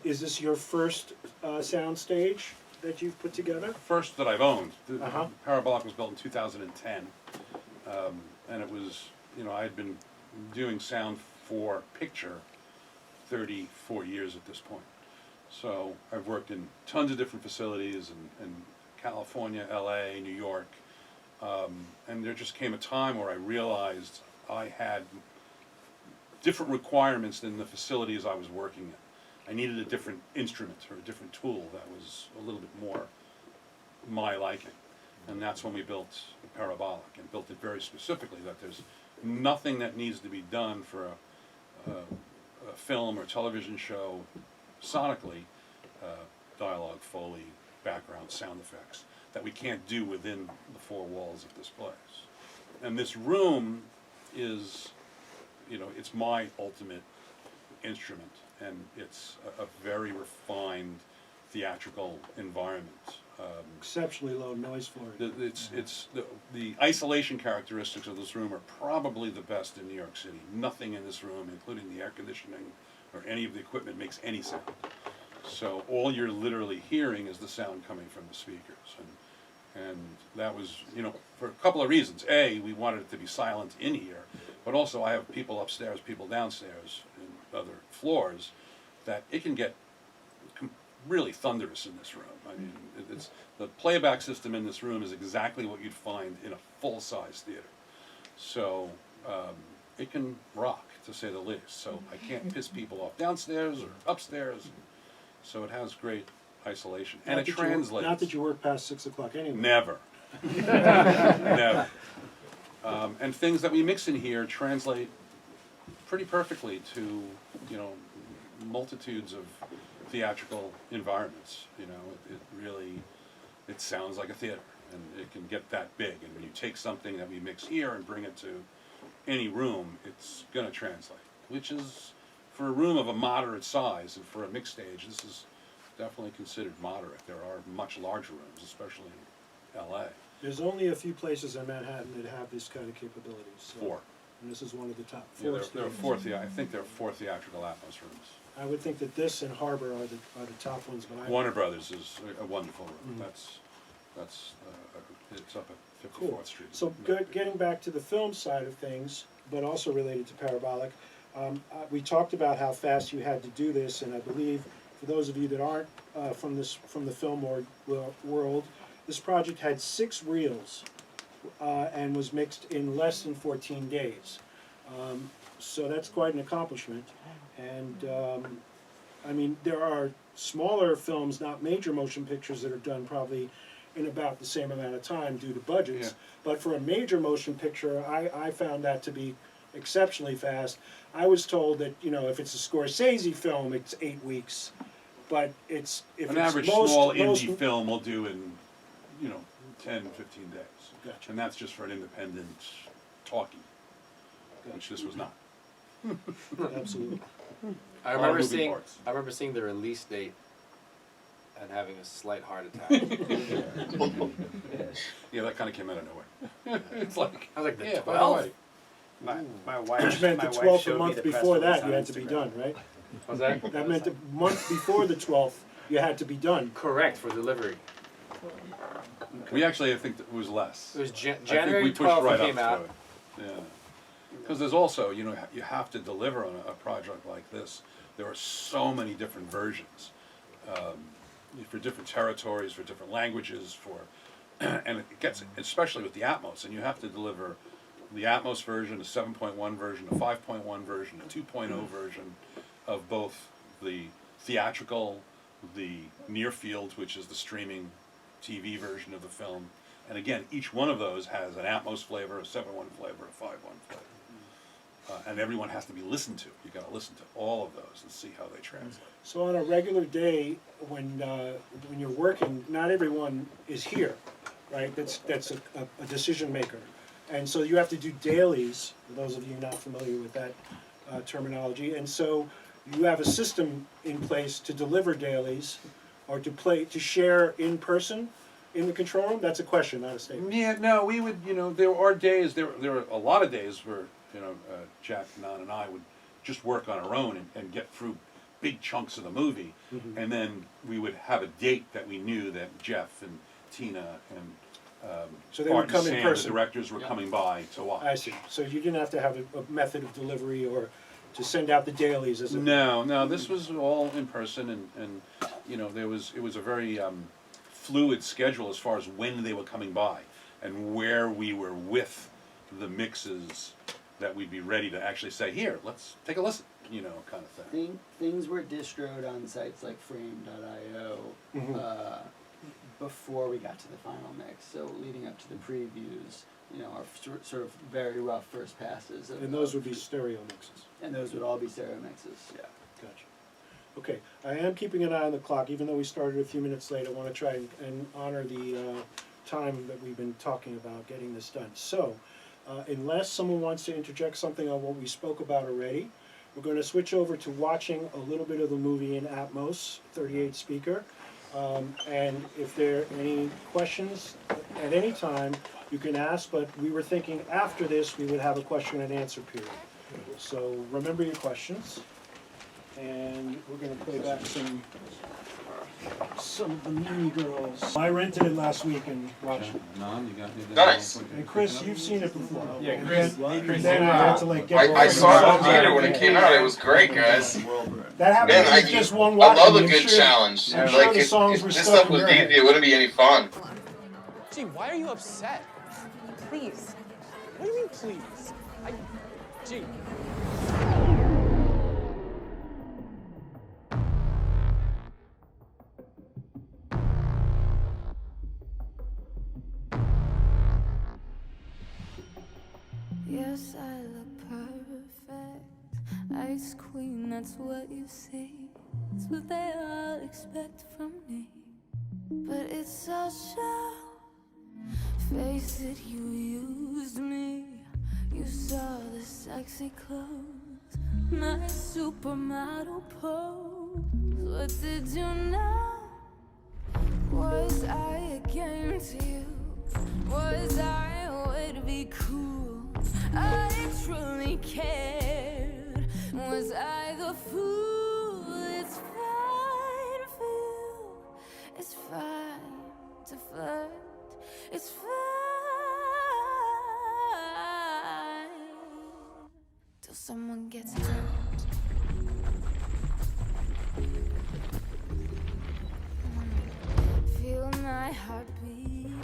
is this your first sound stage that you've put together? First that I've owned. The Uh-huh. Parabolic was built in 2010, and it was, you know, I had been doing sound for picture 34 years at this point. So I've worked in tons of different facilities in California, LA, New York, and there just came a time where I realized I had different requirements than the facilities I was working in. I needed a different instrument or a different tool that was a little bit more my liking. And that's when we built the Parabolic, and built it very specifically, that there's nothing that needs to be done for a film or television show sonically, dialogue, Foley, background, sound effects, that we can't do within the four walls of this place. And this room is, you know, it's my ultimate instrument, and it's a very refined theatrical environment. Exceptionally low noise floor. The isolation characteristics of this room are probably the best in New York City. Nothing in this room, including the air conditioning or any of the equipment, makes any sound. So all you're literally hearing is the sound coming from the speakers. And that was, you know, for a couple of reasons. A, we wanted it to be silent in here, but also I have people upstairs, people downstairs, and other floors, that it can get really thunderous in this room. I mean, it's the playback system in this room is exactly what you'd find in a full-size theater. So it can rock, to say the least. So I can't piss people off downstairs or upstairs. So it has great isolation, and it translates. Not that you work past 6 o'clock anyway. Never. Never. And things that we mix in here translate pretty perfectly to, you know, multitudes of theatrical environments. You know, it really, it sounds like a theater, and it can get that big. And when you take something that we mix here and bring it to any room, it's going to translate, which is, for a room of a moderate size and for a mixed stage, this is definitely considered moderate. There are much larger rooms, especially in LA. There's only a few places in Manhattan that have this kind of capabilities. So, 4. and this is one of the top Yeah, 4. there are 4 I think there are 4 theatrical Atmos rooms. I would think that this and Harbor are the top ones, but I Warner Brothers is a wonderful room. Mhm. That's it's up at 54th Cool. Street. So getting back to the film side of things, but also related to Parabolic, we talked about how fast you had to do this, and I believe for those of you that aren't from the film world, this project had 6 reels and was mixed in less than 14 days. So that's quite an accomplishment. And I mean, there are smaller films, not major motion pictures, that are done probably in about the same amount of time due to budgets. Yeah. But for a major motion picture, I found that to be exceptionally fast. I was told that, you know, if it's a Scorsese film, it's 8 weeks. But if An it's average small indie film will do in, 10, 15 days. Gotcha. And that's just for an independent talkie, which this was not. Absolutely. I A lot of remember moving parts. I remember seeing the release date and having a slight heart attack. Yeah, that kind of came out of nowhere. It's like, I was like, the yeah, by the 12th? way. My wife. Which meant the my wife 12th showed a me month the press before release that on you had to be Instagram. done, right? Was that? That meant the month before the 12th you had to be done. Correct, for delivery. We actually, I think it was less. It was I think January we pushed 12th right it came up out. to it. Yeah. Because there's also, you have to deliver on a project like this. There are so many different versions for different territories, for different languages, and it gets, especially with the Atmos, and you have to deliver the Atmos version, a 7.1 version, a 5.1 version, a 2.0 version of both the theatrical, the near field, which is the streaming TV version of the film. And again, each one of those has an Atmos flavor, a 7.1 flavor, a 5.1 flavor. And everyone has to be listened to. You've got to listen to all of those and see how they translate. So on a regular day, when you're working, not everyone is here, right? That's a decision maker, and so you have to do dailies. For those of you not familiar with that terminology, and so you have a system in place to deliver dailies, or to share in person in the control room. That's a question, not a statement. Yeah, no, we would, there are days, there are a lot of days where, Jack, Nan, and I would just work on our own and get through big chunks of the movie. Mhm. And then we would have a date that we knew that Jeff and Tina and So they Art would come and in Sam, person. the directors, were coming by to watch. I see. So you didn't have to have a method of delivery or to send out the dailies as a No, this was all in person, and it was a very fluid schedule as far as when they were coming by and where we were with the mixes that we'd be ready to actually say, here, let's take a listen, kind of thing. Things were distroed on sites like frame.io Mhm. before we got to the final mix. So leading up to the previews, our sort of very rough first passes. And those would be stereo mixes. And those would all be stereo mixes, yeah. Gotcha. Okay, I am keeping an eye on the clock, even though we started a few minutes late. I want to try and honor the time that we've been talking about getting this done. So, unless someone wants to interject something on what we spoke about already, we're going to switch over to watching a little bit of the movie in Atmos, 38 speaker. And if there are any questions at any time, you can ask, but we were thinking after this we would have a question and answer period. So remember your questions. And we're going to play back some of the Mean Girls. I rented it last week and watched it. Nan, you got anything? Nice. And Chris, you've seen it before. Yeah, And Chris- then I had to like get. I saw it in the theater when it came out. It was great, guys. That happened Man, with just one I watch. love a I'm good sure- challenge. I'm sure Like, the songs were if this stuck stuff in was your easy, head. it wouldn't be any fun. Gee, why are you upset? Please. What do you mean, please? Gee. Yes, I look perfect. Ice queen, that's what you say. It's what they all expect from me. But it's a show. Face it, you used me. You saw the sexy clothes, my supermodel pose. What did you know? Was I a game to you? Was I a way to be cool? I truly cared. Was I the fool? It's fine to feel. It's fine to flirt. It's fine till someone gets hurt. Feel my heart beating.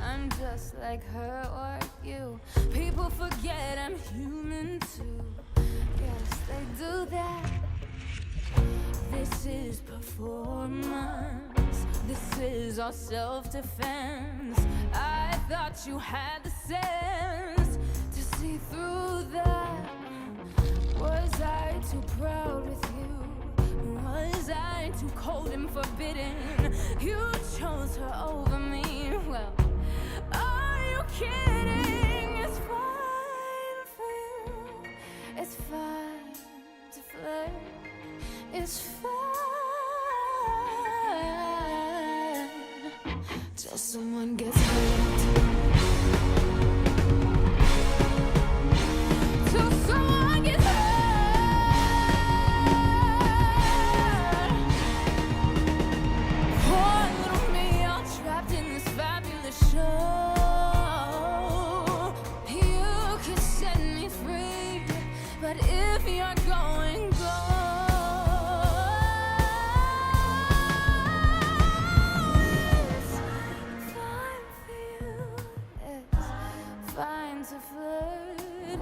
I'm just like her or you. People forget I'm human too. Yes, they do that. This is performance. This is all self-defense. I thought you had the sense to see through that. Was I too proud with you? Was I too cold and forbidden? You chose her over me. Well, are you kidding? It's fine for you. It's fine to flirt. It's fine till someone gets hurt. Till someone gets hurt. Poor little me, all trapped in this fabulous show. You could set me free, but if you're going, go. Fine to flirt and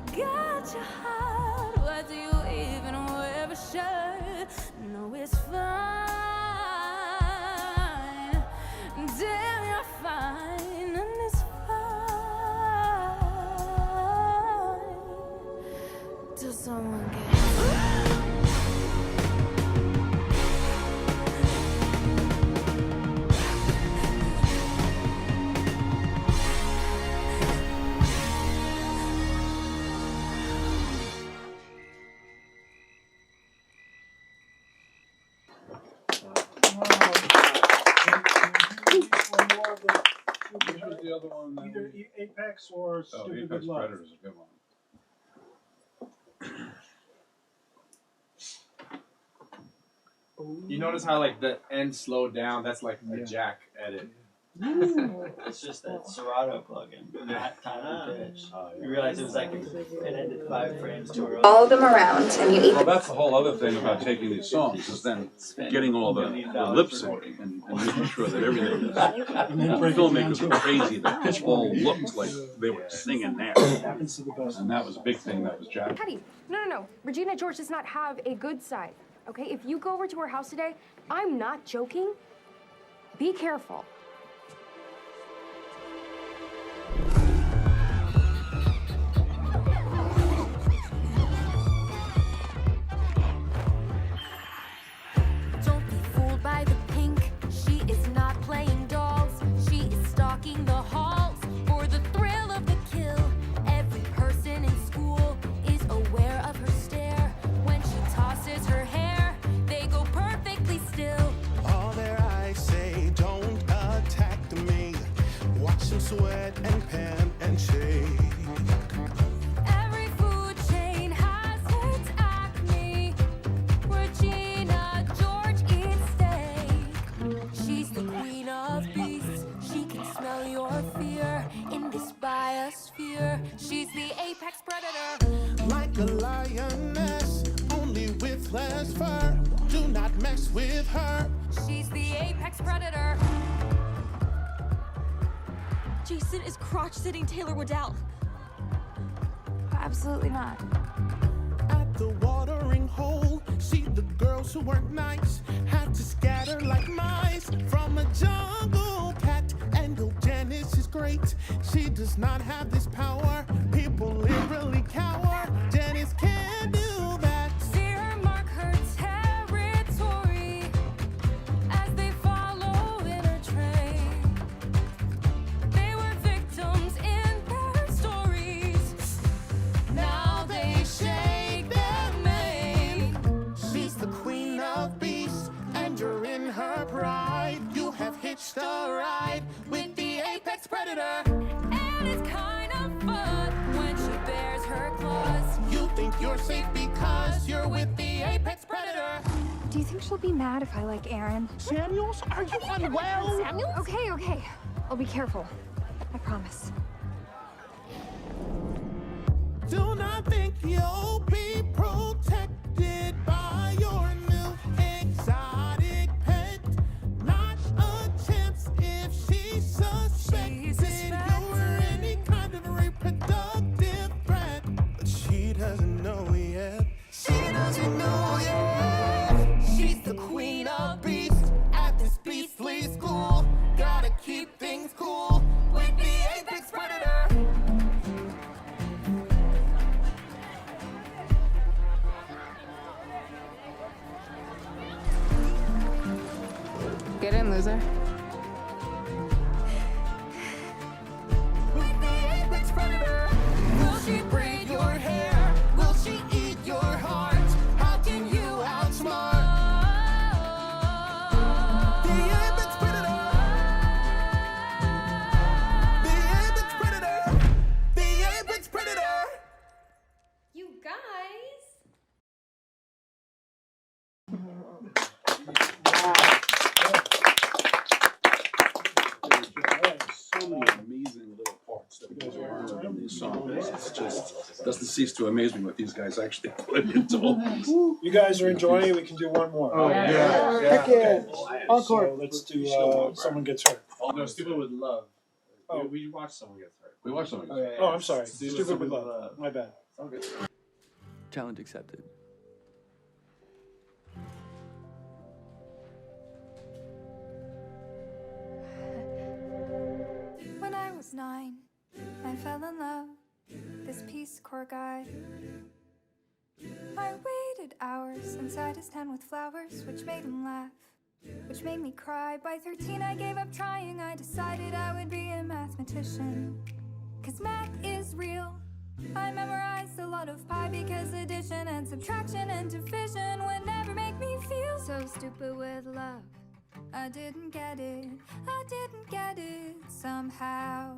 got your heart. Why do you even wear a shirt? No, it's fine. Damn, you're fine, and it's fine till someone gets. Which was the other one? Either Apex or Stupid Apex Love. Predator is a good one. You notice how like the end slowed down? That's like a jack edit. It's just that Serato plugin, not time and pitch. You realize it was like it ended 5 frames too early. All them around, and you eat. Well, that's the whole other thing about taking these songs is then getting all the lip syncing and making sure that everything is. The filmmakers were crazy. The pitch all looked like they were singing there. And that was a big thing. That was Jack. Patty, no. Regina George does not have a good side. Okay, if you go over to her house today, I'm not joking. Be careful. Don't be fooled by the pink. She is not playing dolls. She is stalking the halls for the thrill of the kill. Every person in school is aware of her stare. When she tosses her hair, they go perfectly still. All their eyes say, don't attack me. Watch them sweat and pant and shake. Every food chain has its acme. Regina George eats steak. She's the queen of beasts. She can smell your fear in this biosphere. She's the apex predator. Like a lioness, only with less fur. Do not mess with her. She's the apex predator. Jason is crotch-sitting Taylor Waddell. Absolutely not. At the watering hole, see the girls who weren't nice had to scatter like mice from a jungle cat. And though Janice is great, she does not have this power. People literally cower. Janice can't do that. See her mark her territory as they follow in her train. They were victims in their stories. Now they shake their mane. predator. And it's kind of fun when she bares her claws. You think you're safe because you're with the apex predator. Do you think she'll be mad if I like Aaron? Samuels, are you unwell? Samuels? Okay. I'll be careful. I promise. Do not think you'll be protected by your new exotic pet. Not a chance if she suspected you're any kind of reproductive threat. But she doesn't know yet. She doesn't know yet. She's the queen of beasts at this beastly school. Gotta keep things cool with the apex predator. Get in, loser. With the apex predator. Will she braid your hair? Will she eat your heart? How can you outsmart the apex predator? The apex predator. The apex predator. You guys. So many amazing little parts that go on in these songs. It's just doesn't cease to amaze me what these guys actually put into all these. You guys are enjoying it. We can do one more. Oh, yeah. Heck yeah. Encore. So let's do Someone Gets Hurt. No, Stupid with Love. Oh. We watched Someone Gets Hurt. We watched Someone Gets Hurt. Oh, I'm sorry. Stupid with Love. My bad. Okay. Challenge accepted. When I was 9, I fell in love. This Peace Corps guy. I waited hours inside his tent with flowers, which made him laugh, which made me cry. By 13, I gave up trying. I decided I would be a mathematician. 'Cause math is real. I memorized a lot of pi because addition and subtraction and division would never make me feel so stupid with love. I didn't get it somehow.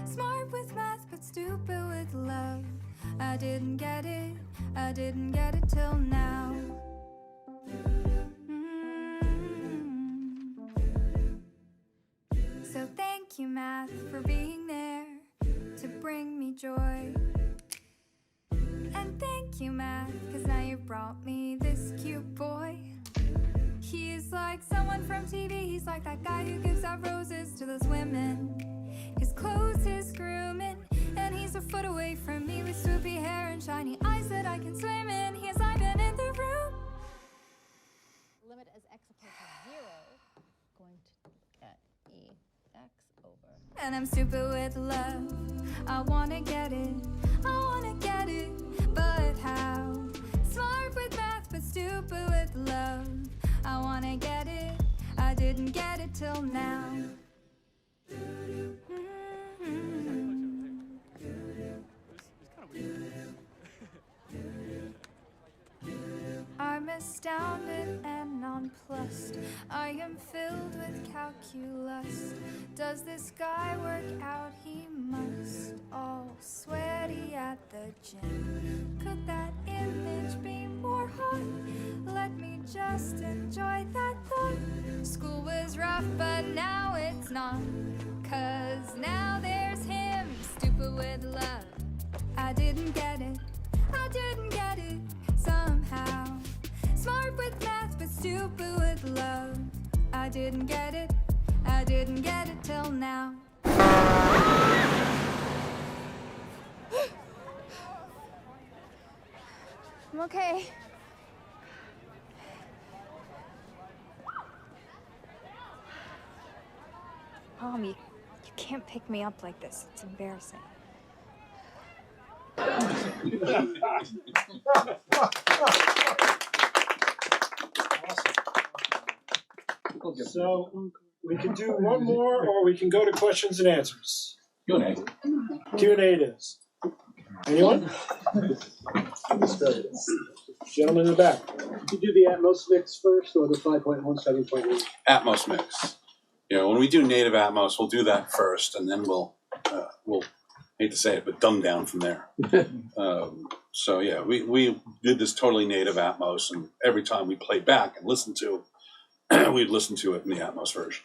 Smart with math, but stupid with love. I didn't get it till now. So thank you, math, for being there to bring me joy. And thank you, math, 'cause now you brought me this cute boy. He's like someone from TV. He's like that guy who gives out roses to those women. His clothes, his grooming, and he's a foot away from me with swoopy hair and shiny eyes that I can swim in. He's like been in the room. Limit as x approaches 0, going to get ex over. And I'm stupid with love. I wanna get it, but how? Smart with math, but stupid with love. I wanna get it, I didn't get it till now. I'm astounded and nonplussed. I am filled with calculus. Does this guy work out? He must. All sweaty at the gym. Could that image be more hot? Let me just enjoy that thought. School was rough, but now it's not. 'Cause now there's him, stupid with love. I didn't get it somehow. Smart with math, but stupid with love. I didn't get it till now. I'm okay. Mom, you can't pick me up like this. It's embarrassing. So we can do one more, or we can go to questions and answers. Q&A. Q&A it is. Anyone? Gentleman in the back. You do the Atmos mix first, or the 5.1, 7.1? Atmos mix. You know, when we do native Atmos, we'll do that first, and then we'll hate to say it, but dumb down from there. So yeah, we did this totally native Atmos, and every time we played back and listened to, we'd listen to it in the Atmos version.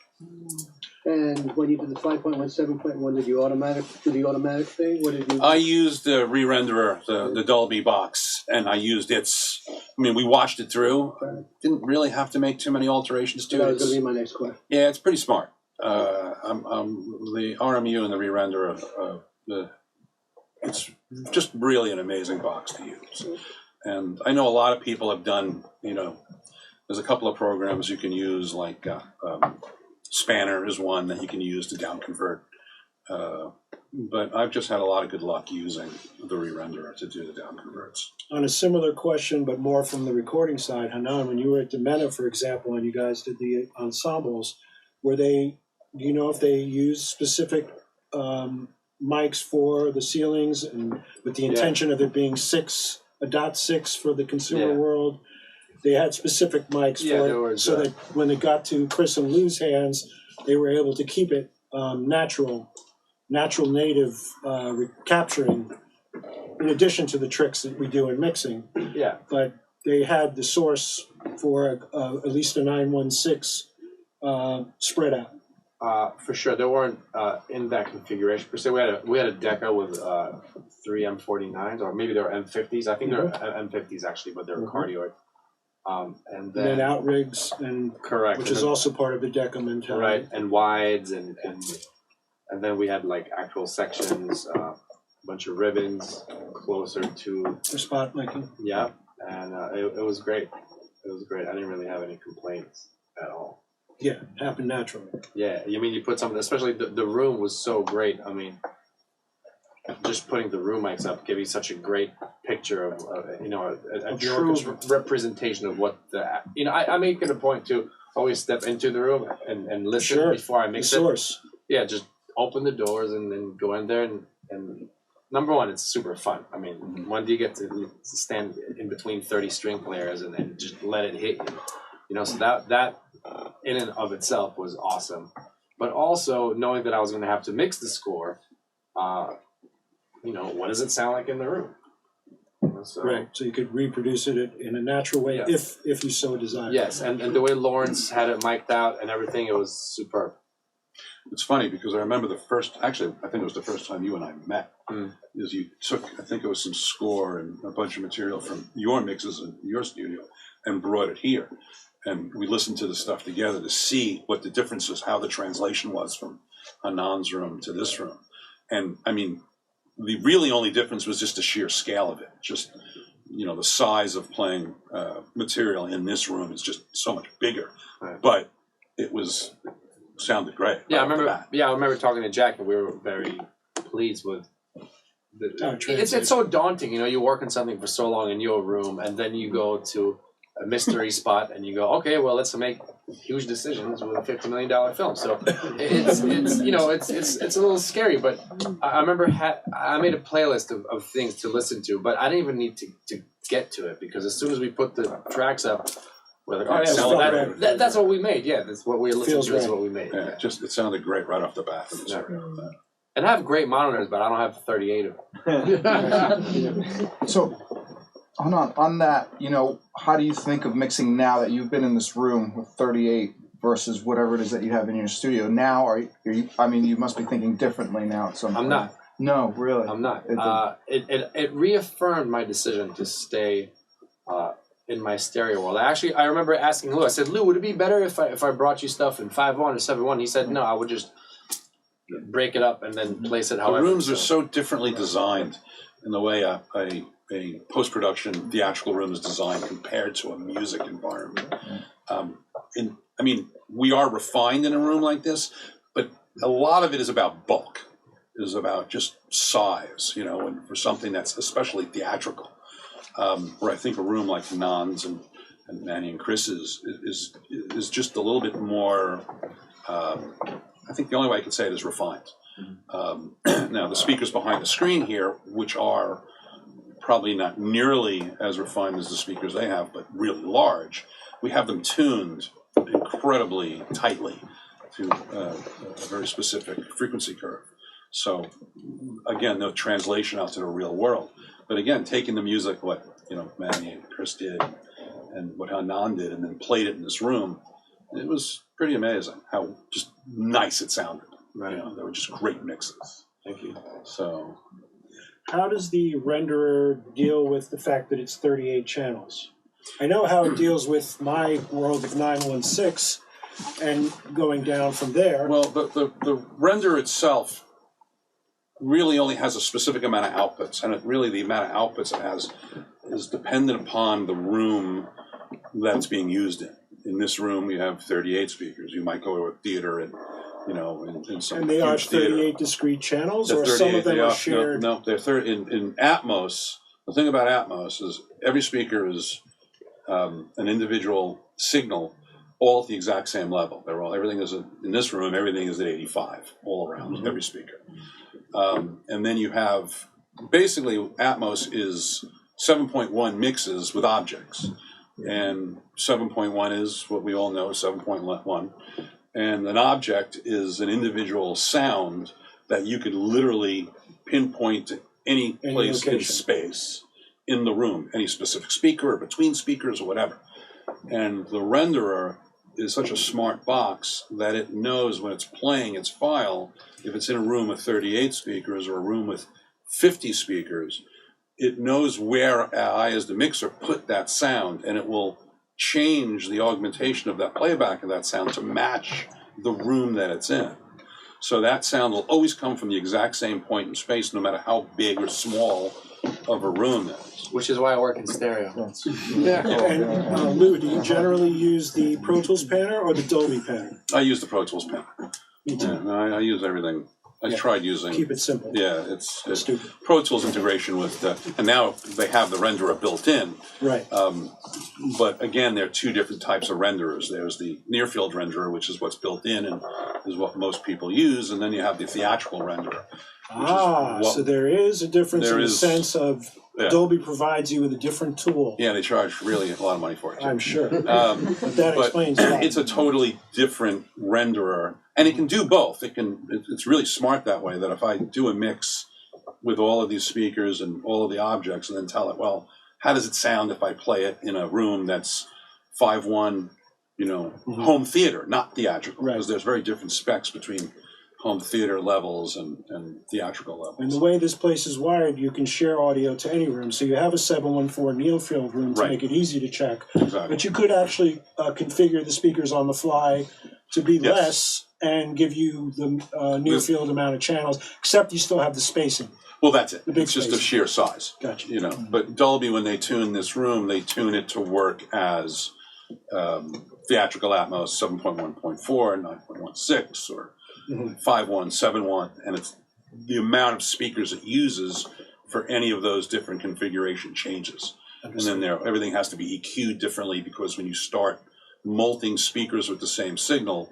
And when you did the 5.1, 7.1, did you do the automatic thing? What did you? I used the re-renderer, the Dolby box, and I used its. I mean, we watched it through. Didn't really have to make too many alterations to it. That was going to be my next question. Yeah, it's pretty smart. The RMU and the re-renderer, it's just really an amazing box to use. And I know a lot of people have done, you know, there's a couple of programs you can use, like Spanner is one that you can use to down convert. But I've just had a lot of good luck using the re-renderer to do the down converts. On a similar question, but more from the recording side, Hanan, when you were at DiMenna, for example, and you guys did the ensembles, do you know if they used specific mics for the ceilings, and with the intention of it being a .6 for the consumer world? They had specific mics for it, so that when it got to Chris and Lou's hands, they were able to keep it natural native capturing, in addition to the tricks that we do in mixing. Yeah. But they had the source for at least a 916 spread out. For sure, they weren't in that configuration per se. We had a Deca with 3 M49s, or maybe they were M50s. I think they're M50s actually, but they're cardioid. And then outrigs, and correct, which is also part of the Deca mentality. Right, and wides, and then we had like actual sections, a bunch of ribbons closer to for spot making. Yeah, and it was great. It was great. I didn't really have any complaints at all. Yeah, it happened naturally. Yeah, I mean, you put something, especially the room was so great. I mean, just putting the room mics up gave you such a great picture of a true representation of what I make it a point to always step into the room and listen before I mix it. Yeah, just open the doors and then go in there and number one, it's super fun. I mean, when do you get to stand in between 30 string players and just let it hit you? You know, so that in and of itself was awesome. But also knowing that I was going to have to mix the score, what does it sound like in the room? Right, so you could reproduce it in a natural way if you so desire. Yes, and the way Lawrence had it mic'd out and everything, it was superb. It's funny because I remember I think it was the first time you and I met, is you took, I think it was some score and a bunch of material from your mixes in your studio and brought it here. And we listened to the stuff together to see what the difference is, how the translation was from Hanan's room to this room. And I mean, the really only difference was just the sheer scale of it. Just, the size of playing material in this room is just so much bigger. Right. But it sounded great. Yeah, I remember talking to Jack, and we were very pleased with it's so daunting, you work on something for so long in your room, and then you go to a mystery spot and you go, okay, well, let's make huge decisions with a $50 million film. So it's a little scary, but I remember I made a playlist of things to listen to, but I didn't even need to get to it, because as soon as we put the tracks up, we're like, oh yeah, that's what we made. Yeah, that's what we listened to. Is what we made. Yeah, it sounded great right off the bat. And I have great monitors, but I don't have 38 of them. So, on that, how do you think of mixing now that you've been in this room with 38 versus whatever it is that you have in your studio? Now, are you? I mean, you must be thinking differently now at some point. I'm not. No, really. I'm not. It reaffirmed my decision to stay in my stereo world. I remember asking Lou. I said, Lou, would it be better if I brought you stuff in 5.1 or 7.1? He said, no, I would just break it up and then place it however. The rooms are so differently designed in the way a post-production theatrical room is designed compared to a music environment. We are refined in a room like this, but a lot of it is about bulk. It is about just size, and for something that's especially theatrical. Where I think a room like Nan's and Manny and Chris's is just a little bit more. I think the only way I could say it is refined. Now the speakers behind the screen here, which are probably not nearly as refined as the speakers they have, but really large, we have them tuned incredibly tightly to a very specific frequency curve. So again, no translation out to the real world. But again, taking the music, what Manny and Chris did, and what Hanan did, and then played it in this room, it was pretty amazing how just nice it sounded. Right. They were just great mixes. Thank you. So, how does the renderer deal with the fact that it's 38 channels? I know how it deals with my world of 916 and going down from there. Well, the render itself really only has a specific amount of outputs, and the amount of outputs it has is dependent upon the room that it's being used in. In this room, we have 38 speakers. You might go to a theater and, in some and they are huge 38 theater. discrete channels, or some of them are shared? No, they're in Atmos. The thing about Atmos is every speaker is an individual signal, all at the exact same level. Everything is in this room. Everything is at 85 all around every speaker, and then you have basically Atmos is 7.1 mixes with objects, and 7.1 is what we all know, 7.1, and an object is an individual sound that you could literally pinpoint to any place in space in the room, any specific speaker or between speakers or whatever. And the renderer is such a smart box that it knows when it's playing its file, if it's in a room with 38 speakers or a room with 50 speakers, it knows where I, as the mixer, put that sound, and it will change the augmentation of that playback of that sound to match the room that it's in. So that sound will always come from the exact same point in space, no matter how big or small of a room it is. Which is why I work in stereo. Yeah. And Lou, do you generally use the Pro Tools panner or the Dolby panner? I use the Pro Tools panner. Me too. I use everything. I tried using. Keep it simple. Yeah, it's Pro Tools integration with, and now they have the renderer built in. Right. But again, there are two different types of renderers. There's the near field renderer, which is what's built in and is what most people use, and then you have the theatrical renderer. So there is a difference in the sense of Dolby provides you with a different tool. Yeah, they charge really a lot of money for it. I'm sure. But that explains why. It's a totally different renderer, and it can do both. It's really smart that way, that if I do a mix with all of these speakers and all of the objects and then tell it, well, how does it sound if I play it in a room that's 5.1, home theater, not theatrical, because there's very different specs between home theater levels and theatrical levels. And the way this place is wired, you can share audio to any room. So you have a 714 near field room to make it easy to check. Exactly. But you could actually configure the speakers on the fly to be less and give you the near field amount of channels, except you still have the spacing. Well, that's it. The big it's just spacing. a sheer size. Gotcha. But Dolby, when they tune this room, they tune it to work as theatrical Atmos 7.1.4, 9.16, or 5.1, 7.1, and it's the amount of speakers it uses for any of those different configuration changes. And then everything has to be EQ'd differently, because when you start molting speakers with the same signal,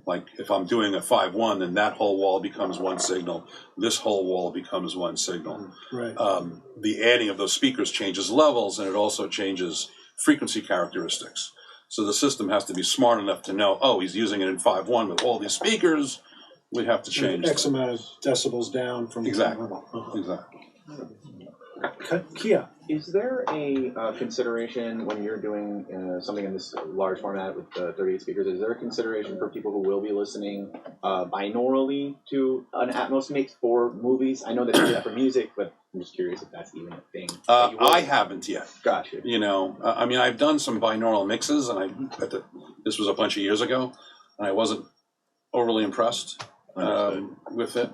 like if I'm doing a 5.1, then that whole wall becomes one signal, this whole wall becomes one signal. Right. The adding of those speakers changes levels, and it also changes frequency characteristics. So the system has to be smart enough to know, oh, he's using it in 5.1 with all these speakers, we have to change X amount of decibels down from Exactly. Kia. Is there a consideration when you're doing something in this large format with 38 speakers? Is there a consideration for people who will be listening binaurally to an Atmos mix for movies? I know that you do that for music, but I'm just curious if that's even a thing. I haven't yet. Gotcha. I mean, I've done some binaural mixes, and this was a bunch of years ago, and I wasn't overly impressed with it.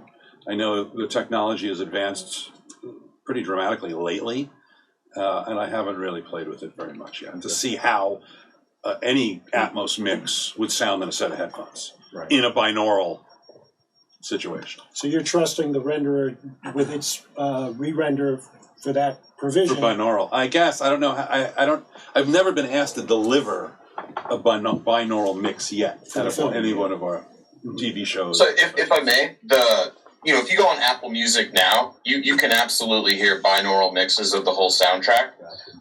I know the technology has advanced pretty dramatically lately, and I haven't really played with it very much yet. And to see how any Atmos mix would sound in a set of headphones in a binaural situation. So you're trusting the renderer with its re-render for that provision. For binaural, I guess. I don't know. I've never been asked to deliver a binaural mix yet at any one of our TV shows. So if I may, if you go on Apple Music now, you can absolutely hear binaural mixes of the whole soundtrack.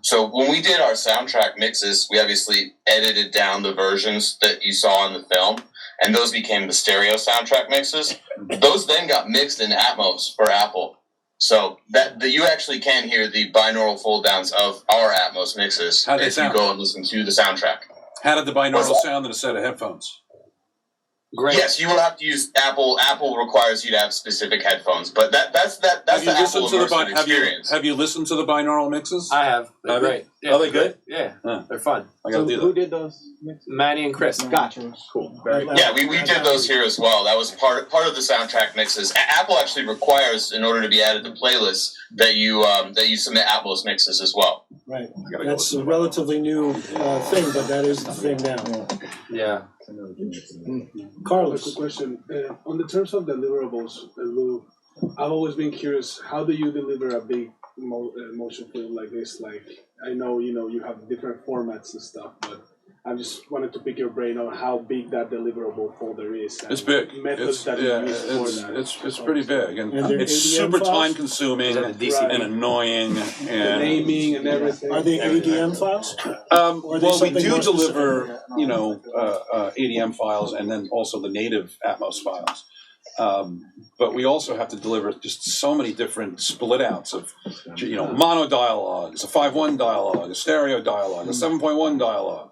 So when we did our soundtrack mixes, we obviously edited down the versions that you saw in the film, and those became the stereo soundtrack mixes. Those then got mixed in Atmos for Apple. So you actually can hear the binaural fold downs of our Atmos mixes if you go and listen to the soundtrack. How did the binaural sound in a set of headphones? Great. Yes, you will have to use Apple. Apple requires you to have specific headphones, but that's the Apple immersive experience. Have you listened to the binaural mixes? I have. They're great. Yeah, are they good? Yeah, Huh. they're fun. I gotta do that. Who did those mixes? Manny and Chris. Gotcha. Cool. Very good. Yeah, we did those here as well. That was part of the soundtrack mixes. Apple actually requires, in order to be added to playlists, that you submit Atmos mixes as well. Right. That's a relatively new thing, but that is the thing now. Yeah. Carlos. Quick question. On the terms of deliverables, Lou, I've always been curious, how do you deliver a big motion film like this? Like, I know, you have different formats and stuff, but I just wanted to pick your brain on how big that deliverable folder is. It's big. Methods that you use for that. It's pretty big, and it's ADM super files? time consuming and annoying. The And naming and everything. Are they ADM files? well, we do deliver, ADM files and then also the native Atmos files. But we also have to deliver just so many different split outs of, mono dialogues, a 5.1 dialogue, a stereo dialogue, a 7.1 dialogue.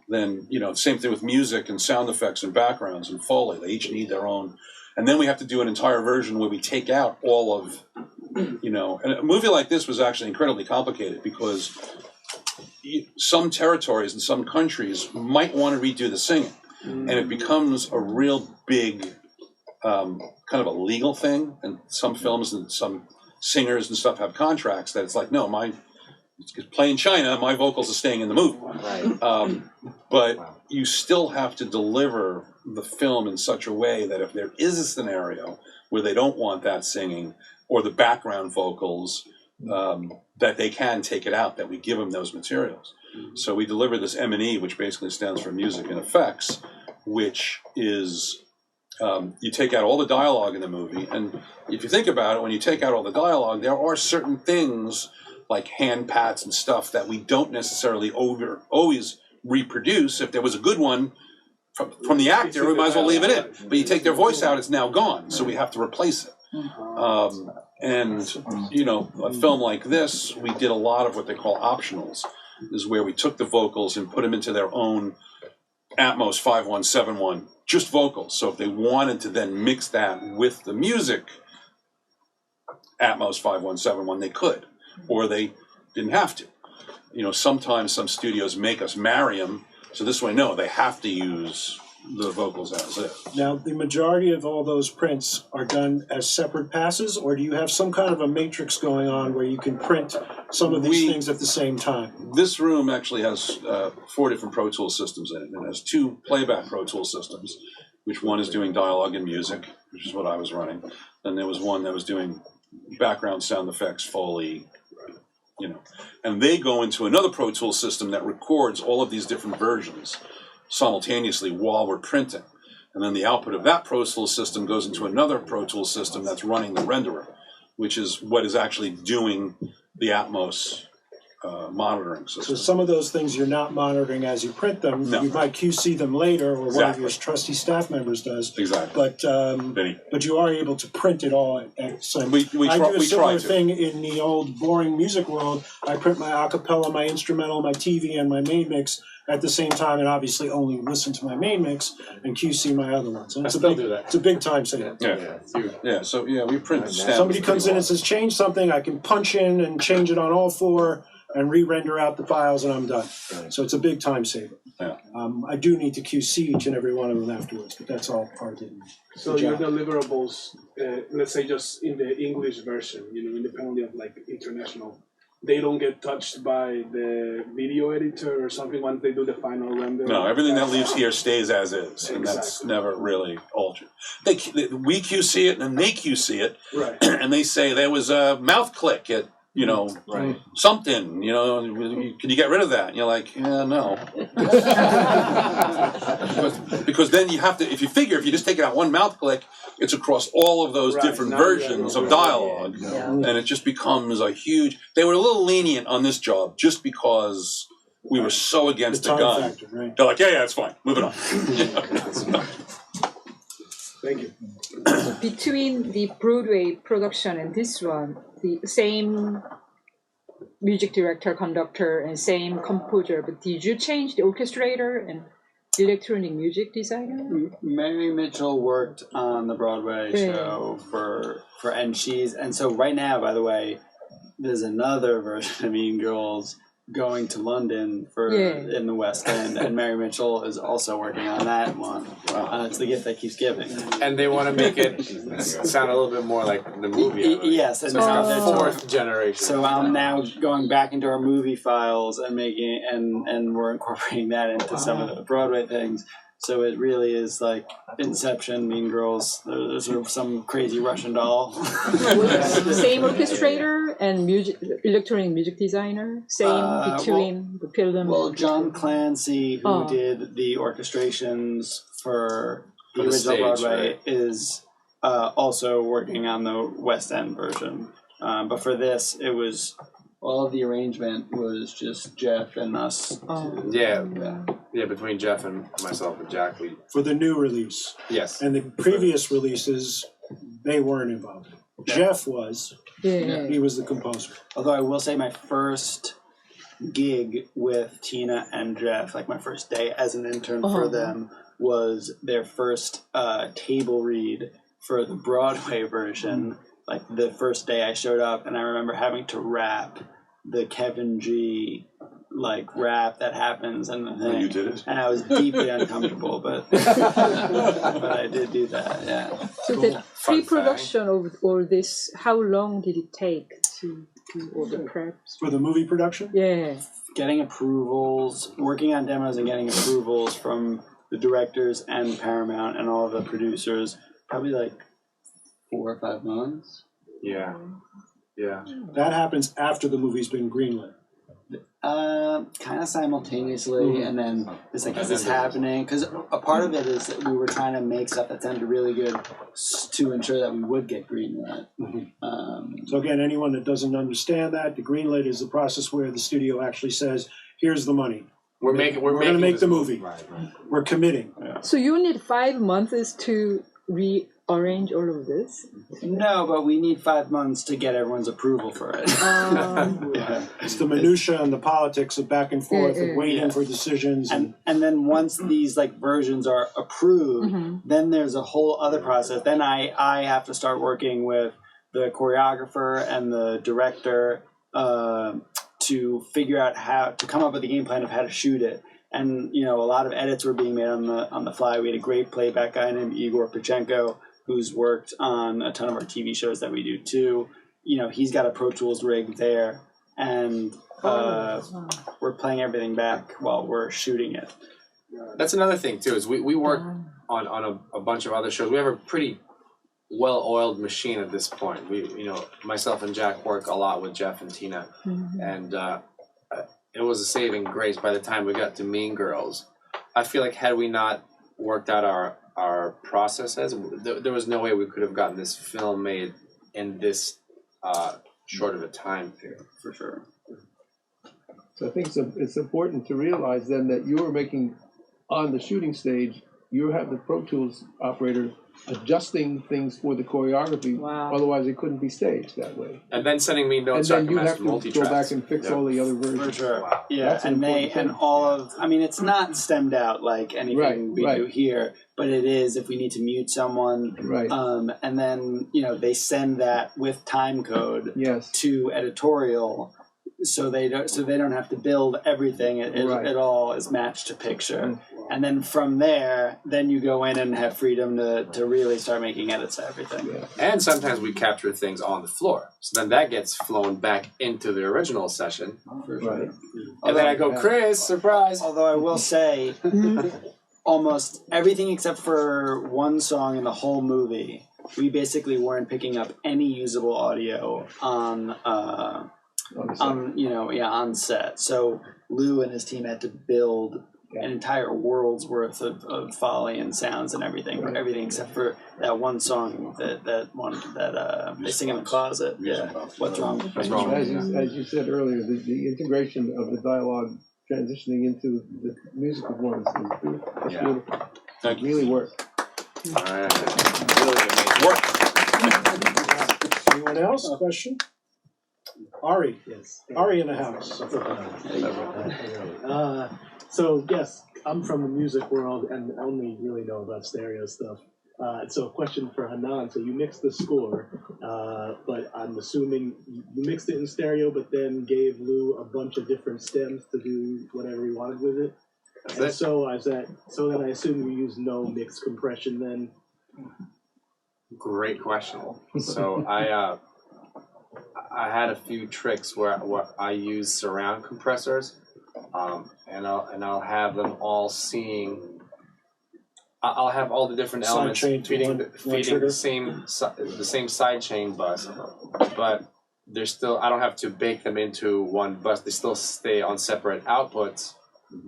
Then, same thing with music and sound effects and backgrounds and Foley. They each need their own. And then we have to do an entire version where we take out all of, and a movie like this was actually incredibly complicated because some territories and some countries might want to redo the singing. And it becomes a real big kind of a legal thing, and some films and some singers and stuff have contracts that it's like, no, playing China, my vocals are staying in the movie. Right. But you still have to deliver the film in such a way that if there is a scenario where they don't want that singing or the background vocals, that they can take it out, that we give them those materials. So we deliver this M&E, which basically stands for music and effects, which is you take out all the dialogue in the movie, and if you think about it, when you take out all the dialogue, there are certain things like hand pats and stuff that we don't necessarily always reproduce. If there was a good one from the actor, we might as well leave it in. But you take their voice out, it's now gone, so we have to replace it. And a film like this, we did a lot of what they call optionals, is where we took the vocals and put them into their own Atmos 5.1, just vocals. So if they wanted to then mix that with the music, Atmos 5.1, they could, or they didn't have to. Sometimes some studios make us marry them, so this way, no, they have to use the vocals as is. Now, the majority of all those prints are done as separate passes, or do you have some kind of a matrix going on where you can print some of these things at the same time? This room actually has 4 different Pro Tools systems in it. It has 2 playback Pro Tools systems, which one is doing dialogue and music, which is what I was running. Then there was one that was doing background sound effects, Foley, and they go into another Pro Tools system that records all of these different versions simultaneously while we're printing. And then the output of that Pro Tools system goes into another Pro Tools system that's running the renderer, which is what is actually doing the Atmos monitoring system. So some of those things you're not monitoring as you print them. No. You might QC them later, or one of your trusty staff members does. Exactly. But you are able to print it all at some. We I do a similar thing in the old boring music world. I print my acapella, my instrumental, my TV, and my main mix at the same time, and obviously only listen to my main mix and QC my other ones. And it's a big time saver. Yeah. So we print. Somebody comes in and says change something, I can punch in and change it on all 4 and re-render out the files, and I'm done. So it's a big time saver. Yeah. I do need to QC each and every one of them afterwards, but that's all part of it. So your deliverables, let's say just in the English version, independently of like international, they don't get touched by the video editor or something once they do the final render? No, everything that leaves here stays as is, and that's never really altered. We QC it, and they QC it, right. And they say there was a mouth click at something, can you get rid of that? And you're like, yeah, no. because then you have to, if you just take it out one mouth click, it's across all of those different versions of dialogue. And it just becomes a huge, they were a little lenient on this job just because we were so against the gun. Factor, right. They're like, yeah, it's fine, move it on. Thank you. Between the Broadway production and this one, the same music director, conductor, and same composer, but did you change the orchestrator and electronic music designer? Mary Mitchell worked on the Broadway show and so right now, by the way, there's another version of Mean Girls going to London in the West End, and Mary Mitchell is also working on that one. It's the gift that keeps giving. And they want to make it sound a little bit more like the movie. Yes, and so it's the fourth generation. So I'm now going back into our movie files and making and we're incorporating that into some of the Broadway things. So it really is like Inception, Mean Girls. There's sort of some crazy Russian doll. Same orchestrator and electronic music designer. Same between the film. Well, John Clancy, who did the orchestrations for the original stage, Broadway, right? is also working on the West End version. But for this, it was all of the arrangement was just Jeff and us. Yeah, between Jeff and myself and Jack, we For the new release. yes. And the previous releases, they weren't involved. Jeff was. He was the composer. Although I will say my first gig with Tina and Jeff, like my first day as an intern for them, was their first table read for the Broadway version. Like the first day I showed up, and I remember having to rap the Kevin G rap that happens and the thing. You did it? And I was deeply uncomfortable, but I did do that, yeah. So the pre-production of all this, how long did it take to do all the preps? For the movie production? Yeah. Getting approvals, working on demos and getting approvals from the directors and Paramount and all of the producers, probably like 4 or 5 months. Yeah. That happens after the movie's been greenlit. Kind of simultaneously, and then it's like, is this happening? Because a part of it is that we were trying to make stuff that sounded really good to ensure that we would get greenlit. So again, anyone that doesn't understand that, the greenlit is the process where the studio actually says, "Here's the money. We're going to make the movie. We're committing." So you need 5 months to rearrange all of this? No, but we need 5 months to get everyone's approval for it. It's the minutia and the politics of back and forth and waiting for decisions. And then once these versions are approved, then there's a whole other process. Then I have to start working with the choreographer and the director to figure out how to come up with a game plan of how to shoot it. And a lot of edits were being made on the fly. We had a great playback guy named Igor Pachenko, who's worked on a ton of our TV shows that we do too. He's got a Pro Tools rig there, and we're playing everything back while we're shooting it. That's another thing too. Is we work on a bunch of other shows. We have a pretty well-oiled machine at this point. We myself and Jack work a lot with Jeff and Tina, and it was a saving grace by the time we got to Mean Girls. I feel like had we not worked out our processes, there was no way we could have gotten this film made in this short of a time period, for sure. So I think it's important to realize then that you're making, on the shooting stage, you have the Pro Tools operator adjusting things for the choreography. Wow. Otherwise, it couldn't be staged that way. And then sending me notes. And then you have to go back and fix all the other versions. For sure. Wow. Yeah, That's an important thing. it's not stemmed out like anything we do here, but it is if we need to mute someone. Right. And then, they send that with time code to editorial. So they don't have to build everything. It all is matched to picture. And then from there, then you go in and have freedom to really start making edits to everything. Yeah. And sometimes we capture things on the floor. So then that gets flown back into the original session. Right. And then I go, Chris, surprise. Although I will say, almost everything except for one song in the whole movie, we basically weren't picking up any usable audio on set. So Lou and his team had to build an entire world's worth of foley and sounds and everything except for that one song that they sing in the closet. Yeah. What's wrong? As you said earlier, the integration of the dialogue transitioning into the music performance is beautiful. It's beautiful. Thank you. Really worked. Really amazing work. Anyone else? Question? Ari. Yes. Ari in the house. So yes, I'm from the music world and only really know about stereo stuff. So a question for Hanan. So you mixed the score, but I'm assuming you mixed it in stereo, but then gave Lou a bunch of different stems to do whatever he wanted with it. And so then I assume you use no mix compression then. Great question. So I had a few tricks where I use surround compressors, and I'll have them all seeing. I'll have all the different elements feeding the same side chain bus, but they're still. I don't have to bake them into one bus. They still stay on separate outputs,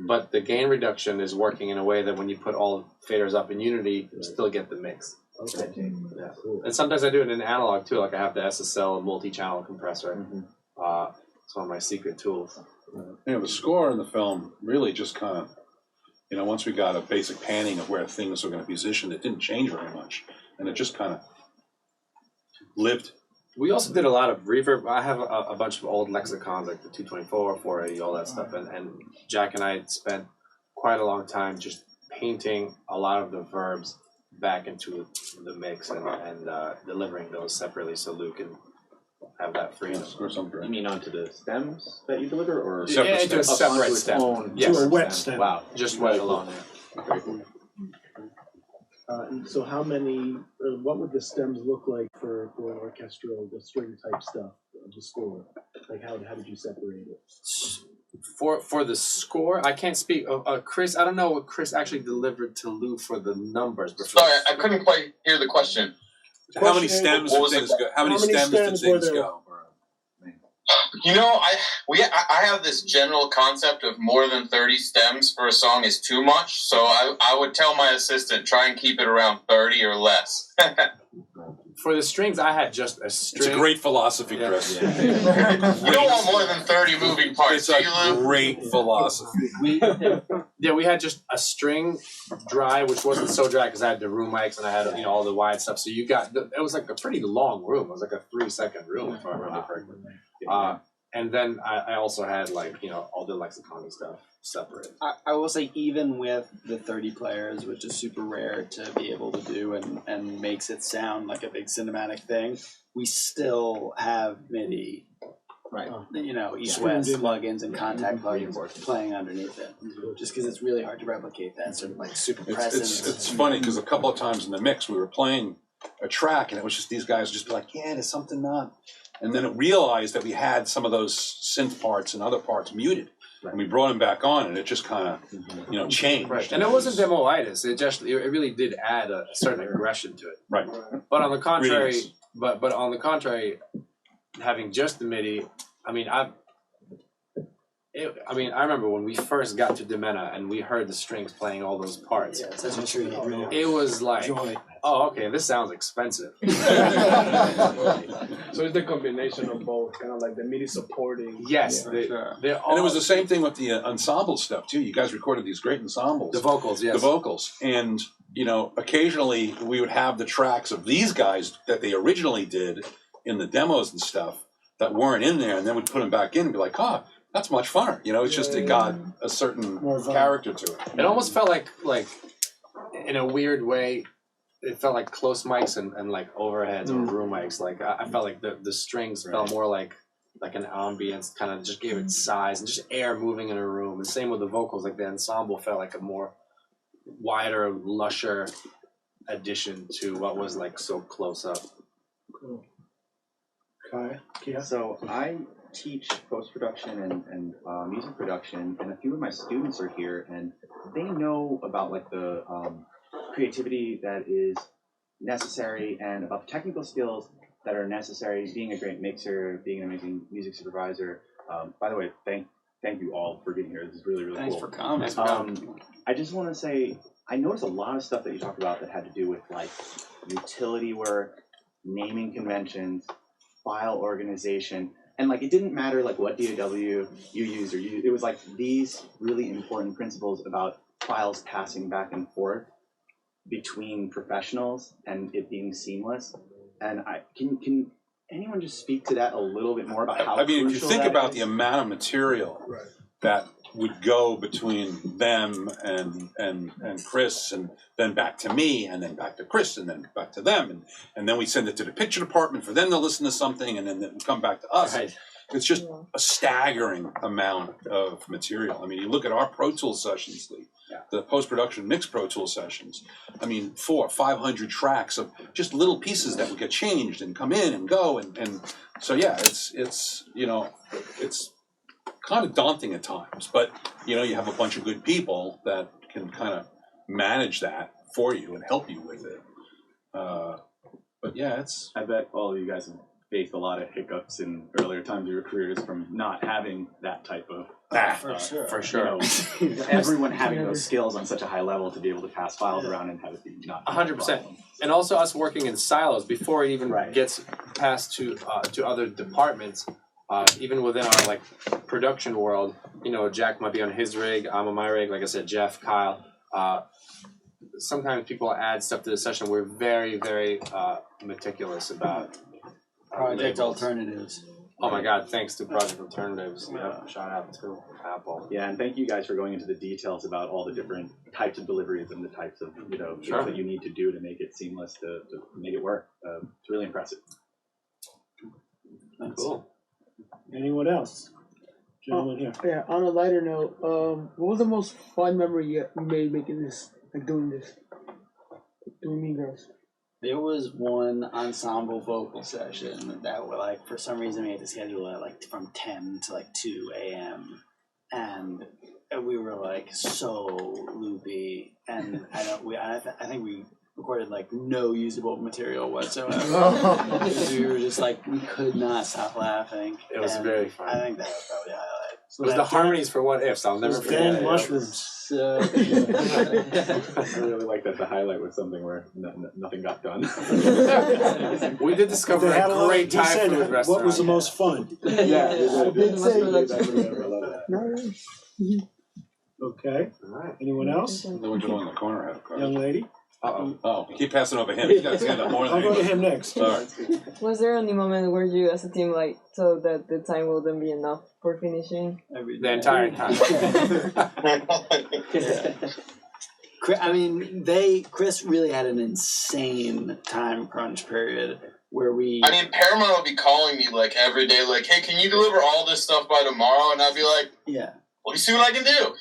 but the gain reduction is working in a way that when you put all faders up in unity, you still get the mix. Okay. Yeah. And sometimes I do it in analog too. Like I have the SSL multi-channel compressor. It's one of my secret tools. The score in the film really just kind of, once we got a basic panning of where things were going to be positioned, it didn't change very much, and it just kind of lived. We also did a lot of reverb. I have a bunch of old lexicons like the 224, 480, all that stuff, and Jack and I spent quite a long time just painting a lot of the verbs back into the mix and delivering those separately so Lou can have that freedom. You mean onto the stems that you deliver, or into a separate stem? Yes, to a wet stem. Wow, just wet alone. Very cool. And so how many? What would the stems look like for an orchestral, the string type stuff of the score? Like how did you separate it? For the score, I can't speak. Chris, I don't know what Chris actually delivered to Lou for the numbers. But Sorry, I couldn't quite hear the question. How many stems did things go? How many stems did things go? I have this general concept of more than 30 stems for a song is too much, so I would tell my assistant, try and keep it around 30 or less. For the strings, I had just a string. It's a great philosophy, Chris. You don't want more than 30 moving parts, It's a great philosophy. We had just a string dry, which wasn't so dry because I had the room mics and I had all the wide stuff. So it was like a pretty long room. It was like a 3-second room, if I remember correctly. And then I also had all the lexicon stuff separate. I will say even with the 30 players, which is super rare to be able to do and makes it sound like a big cinematic thing, we still have MIDI, right? East-West plugins and contact plugins playing underneath it, just because it's really hard to replicate that sort of super presence. It's funny because a couple of times in the mix we were playing a track and it was just these guys would just be like, yeah, there's something not. And then it realized that we had some of those synth parts and other parts muted. Right. And we brought them back on, and it just kind of, changed. Right. And it wasn't demo-itis. It really did add a certain aggression to it. Right. But on the contrary, having just the MIDI, I remember when we first got to DiMenna and we heard the strings playing all those parts. Yeah, such a treat. It was like, Joy. oh, okay, this sounds expensive. So it's the combination of both, kind of like the MIDI supporting. Yes, and it was the same thing with the ensemble stuff too. You guys recorded these great ensembles. The vocals, yes. The vocals, and occasionally we would have the tracks of these guys that they originally did in the demos and stuff that weren't in there, and then we'd put them back in and be like, that's much funner. It's just it got a certain character to it. It almost felt like in a weird way, it felt like close mics and like overheads or room mics. Like I felt like the strings felt more like an ambience, kind of just gave it size and just air moving in a room. And same with the vocals, like the ensemble felt like a more wider, lusher addition to what was like so close up. Cool. Kai? Yeah. So I teach post-production and music production, and a few of my students are here, and they know about like the creativity that is necessary and about the technical skills that are necessary, being a great mixer, being an amazing music supervisor. By the way, thank you all for getting here. This is really, really Thanks cool. for coming. I just want to say, I noticed a lot of stuff that you talked about that had to do with like utility work, naming conventions, file organization, and like it didn't matter like what DAW you used or it was like these really important principles about files passing back and forth between professionals and it being seamless. And can anyone just speak to that a little bit more about how I mean, if you crucial think that about is? the amount of material that would go between them and Chris, and then back to me, and then back to Chris, and then back to them, and then we send it to the picture department for them to listen to something, and then it will come back to us. Right. It's just a staggering amount of material. I mean, you look at our Pro Tools sessions, the post-production mix Pro Tools sessions. I mean, 400 or 500 tracks of just little pieces that would get changed and come in and go, and so yeah, it's you know, it's kind of daunting at times, but you know, you have a bunch of good people that can kind of manage that for you and help you with it. But yeah, it's. I bet all of you guys have faced a lot of hiccups in earlier times of your careers from not having that type of. For sure. You know, everyone having those skills on such a high level to be able to pass files around and have it be not. 100%, and also us working in silos before it even gets passed to other departments. Even within our like production world, you know, Jack might be on his rig, I'm on my rig. Like I said, Jeff, Kyle. Sometimes people add stuff to the session. We're very, very meticulous about Project labels. Alternatives. Oh my God! Thanks to Project Alternatives. Yeah, shout out to Apple. Yeah, and thank you guys for going into the details about all the different types of deliveries and the types of things that you need to do to make it seamless to make it work. It's really impressive. Cool. Anyone else? Gentleman here. Yeah. On a lighter note, what was the most fun memory you made making this, like doing Mean Girls? There was one ensemble vocal session that were like, for some reason we had to schedule it like from 10 to like 2 a.m. And we were like so loopy, and I think we recorded like no usable material whatsoever. We were just like, we could not stop laughing. It was very fun. I think that was probably the highlight. It was the harmonies for What Ifs. I'll never forget. And mushrooms. So, I really like that the highlight was something where nothing got done. We did discover They had a great he Thai said, food restaurant. what was the most fun? Yeah, I did say Okay. Anyone else? The one in the corner had a question. Young lady? Oh, keep passing over him. He's got his hand up more than I'll go to anyone. him next. All right. Was there any moment where you as a team like thought that the time wouldn't be enough for finishing? The entire time. I mean, Chris really had an insane time crunch period where we. I mean, Paramount will be calling me like every day, like, "Hey, can you deliver all this stuff by tomorrow?" And I'd be like, "Yeah. Well, you see what I can do.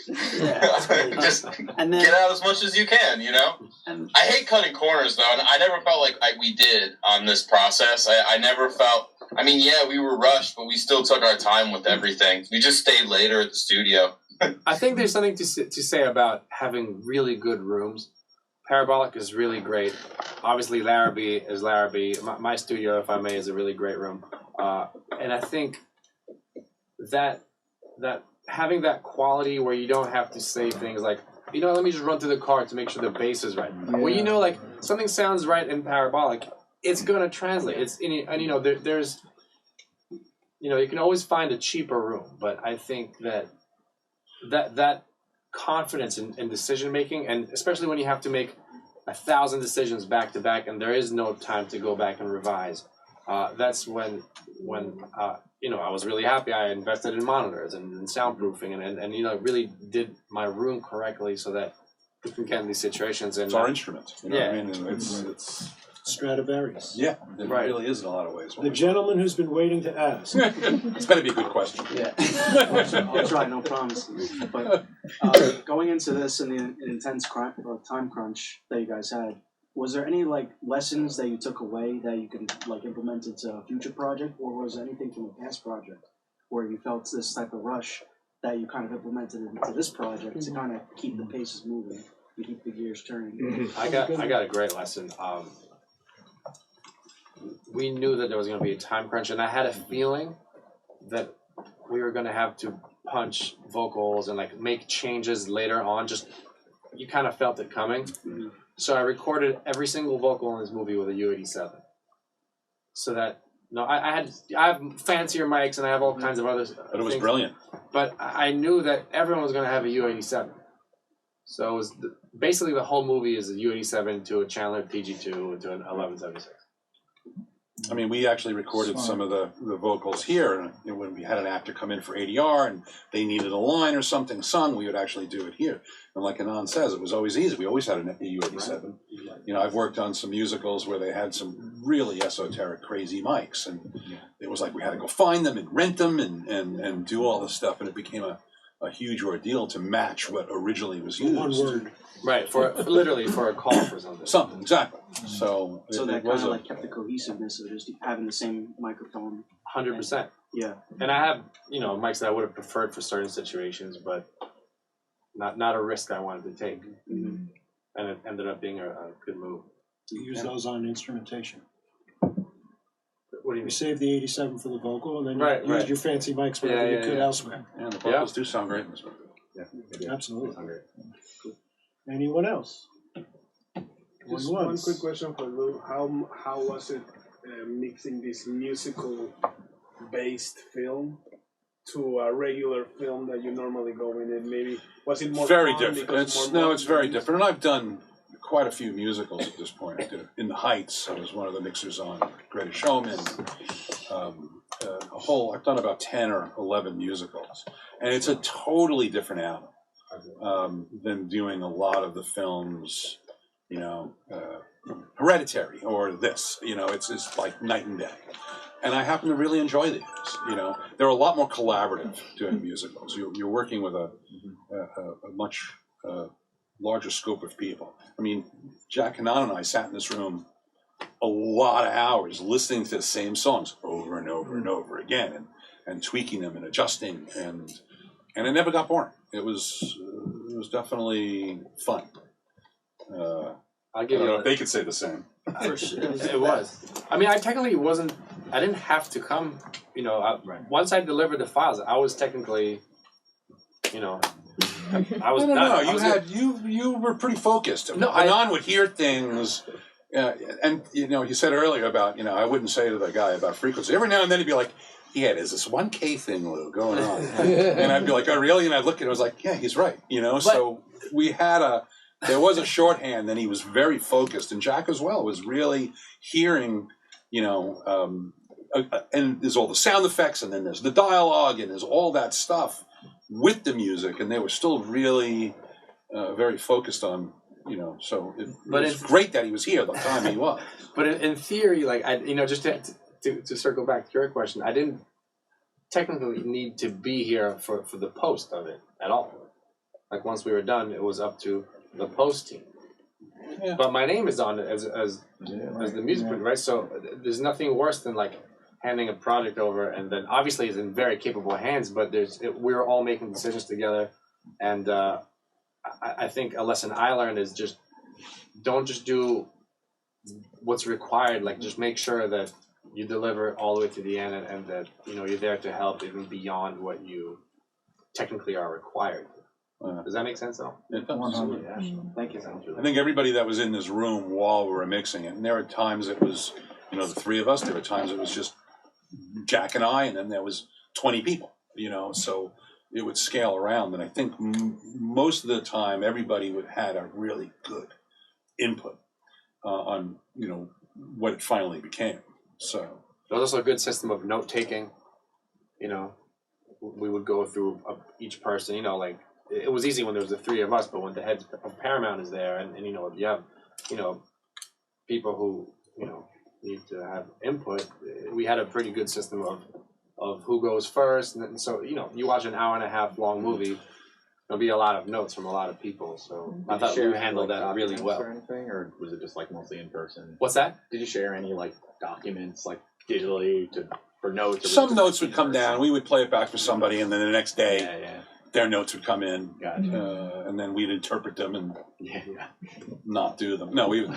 Yeah, just and then, get out as much as you can, you know? And I hate cutting corners, though, and I never felt like we did on this process. I never felt... I mean, yeah, we were rushed, but we still took our time with everything. We just stayed later at the studio. I think there's something to say about having really good rooms. Parabolic is really great. Obviously, Larrabee is Larrabee. My studio, if I may, is a really great room. And I think that having that quality where you don't have to say things like, you know, let me just run through the card to make sure the bass is right. Yeah. Well, you know, like something sounds right in Parabolic, it's gonna translate. It's in, and you know, there's, you know, you can always find a cheaper room, but I think that confidence in decision making, and especially when you have to make 1,000 decisions back to back, and there is no time to go back and revise. That's when you know, I was really happy I invested in monitors and soundproofing and you know, really did my room correctly so that we can get in these situations. And it's our instrument. You know yeah. what I mean? It's Stradivarius. Yeah, it really is in a lot of ways. The gentleman who's been waiting to ask. It's got to be a good question. Yeah. I'll try, no promise. But going into this and the intense time crunch that you guys had, was there any like lessons that you took away that you can like implement into a future project, or was there anything from a past project where you felt this type of rush that you kind of implemented into this project to kind of keep the paces moving and keep the gears turning? I got a great lesson. We knew that there was going to be a time crunch, and I had a feeling that we were going to have to punch vocals and like make changes later on. Just you kind of felt it coming. So I recorded every single vocal in this movie with a U87. So that I have fancier mics and I have all kinds of other things. But it was brilliant. But I knew that everyone was going to have a U87. So it was basically the whole movie is a U87 to a Chandler PG2 to an 1176. I mean, we actually recorded some of the vocals here, and when we had an actor come in for ADR and they needed a line or something sung, we would actually do it here. And like Anand says, it was always easy. We always had an U87. You know, I've worked on some musicals where they had some really esoteric, crazy mics, and it was like we had to go find them and rent them and do all this stuff, and it became a huge ordeal to match what originally was used. One word. Right, literally for a call for something. Something, exactly. So that kind of like kept the cohesiveness of just having the same microphone. 100%. Yeah. And I have, mics that I would have preferred for certain situations, but not a risk I wanted to take. Mm-hmm. And it ended up being a good move. You use those on instrumentation. What do you mean? You saved the 87 for the vocal, and then you used your fancy mics wherever you could elsewhere. And the vocals do sound great in this movie. Yeah, absolutely. Anyone else? Just one quick question for Lou. How was it mixing this musical-based film to a regular film that you normally go in? And maybe was it more very fun different? because It's very different. And I've done quite a few musicals at this point. I did In the Heights. I was one of the mixers on Greatest Showman. I've done about 10 or 11 musicals, and it's a totally different album than doing a lot of the films, Hereditary or this. It's like night and day. And I happen to really enjoy these. They're a lot more collaborative doing musicals. You're working with a much larger scope of people. I mean, Jack Hanan and I sat in this room a lot of hours listening to the same songs over and over and over again, and tweaking them and adjusting, and it never got boring. It was definitely fun. I'll give you. They could say the same. For sure. It was. I mean, I didn't have to come. Once I delivered the files, I was technically, I was. No. You were pretty focused. No, Hanan would hear things. And you said earlier about I wouldn't say to the guy about frequency. Every now and then he'd be like, "Yeah, there's this 1K thing, Lou, going on," and I'd be like, "Oh, really?" And I'd look at it, I was like, "Yeah, he's right." So we had there was a shorthand, and he was very focused, and Jack as well was really hearing, and there's all the sound effects, and then there's the dialogue, and there's all that stuff with the music, and they were still really very focused on. So it was great that he was here the time he was. But in theory, just to circle back to your question, I didn't technically need to be here for the post of it at all. Like once we were done, it was up to the post team. Yeah. But my name is on it as the music producer, right? So there's nothing worse than handing a project over, and then obviously it's in very capable hands, but we're all making decisions together, and I think a lesson I learned is don't just do what's required. Just make sure that you deliver all the way to the end, and that you're there to help even beyond what you technically are required. Does that make sense, though? It does. Thank you. I think everybody that was in this room while we were mixing it, and there were times it was the three of us. There were times it was just Jack and I, and then there was 20 people. So it would scale around, and I think most of the time everybody had a really good input on what it finally became. So there was also a good system of note taking. We would go through each person. It was easy when there was the three of us, but when the head of Paramount is there, and you have people who need to have input, we had a pretty good system of who goes first, and so you watch an hour and a half long movie, there'll be a lot of notes from a lot of people. So I thought we handled that really well. Or anything, or was it just mostly in person? What's that? Did you share any documents digitally for notes? Or some notes would come down. We would play it back for somebody, and then the next day, their notes would come in, and then we'd interpret them and not do them. No, we would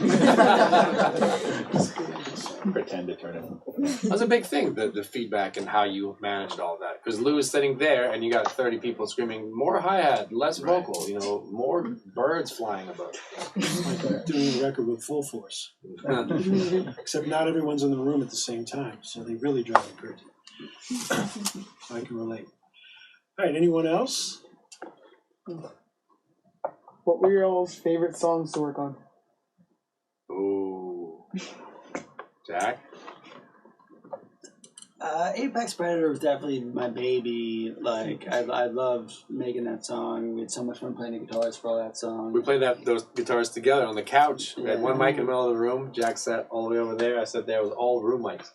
pretend to turn it. That was a big thing, the feedback and how you managed all that. Because Lou is sitting there, and you got 30 people screaming, more hi-hat, less vocal, more birds flying above. It's like doing the record with full force. Except not everyone's in the room at the same time, so they really drive me crazy. I can relate. All right, anyone else? What What were your all's favorite songs to work on? Ooh. Jack? Apex Predator was definitely my baby. Like, I loved making that song. We had so much fun playing the guitars for all that song. We played those guitars together on the couch. We had one mic in the middle of the room. Jack sat all the way over there. I sat there with all room mics.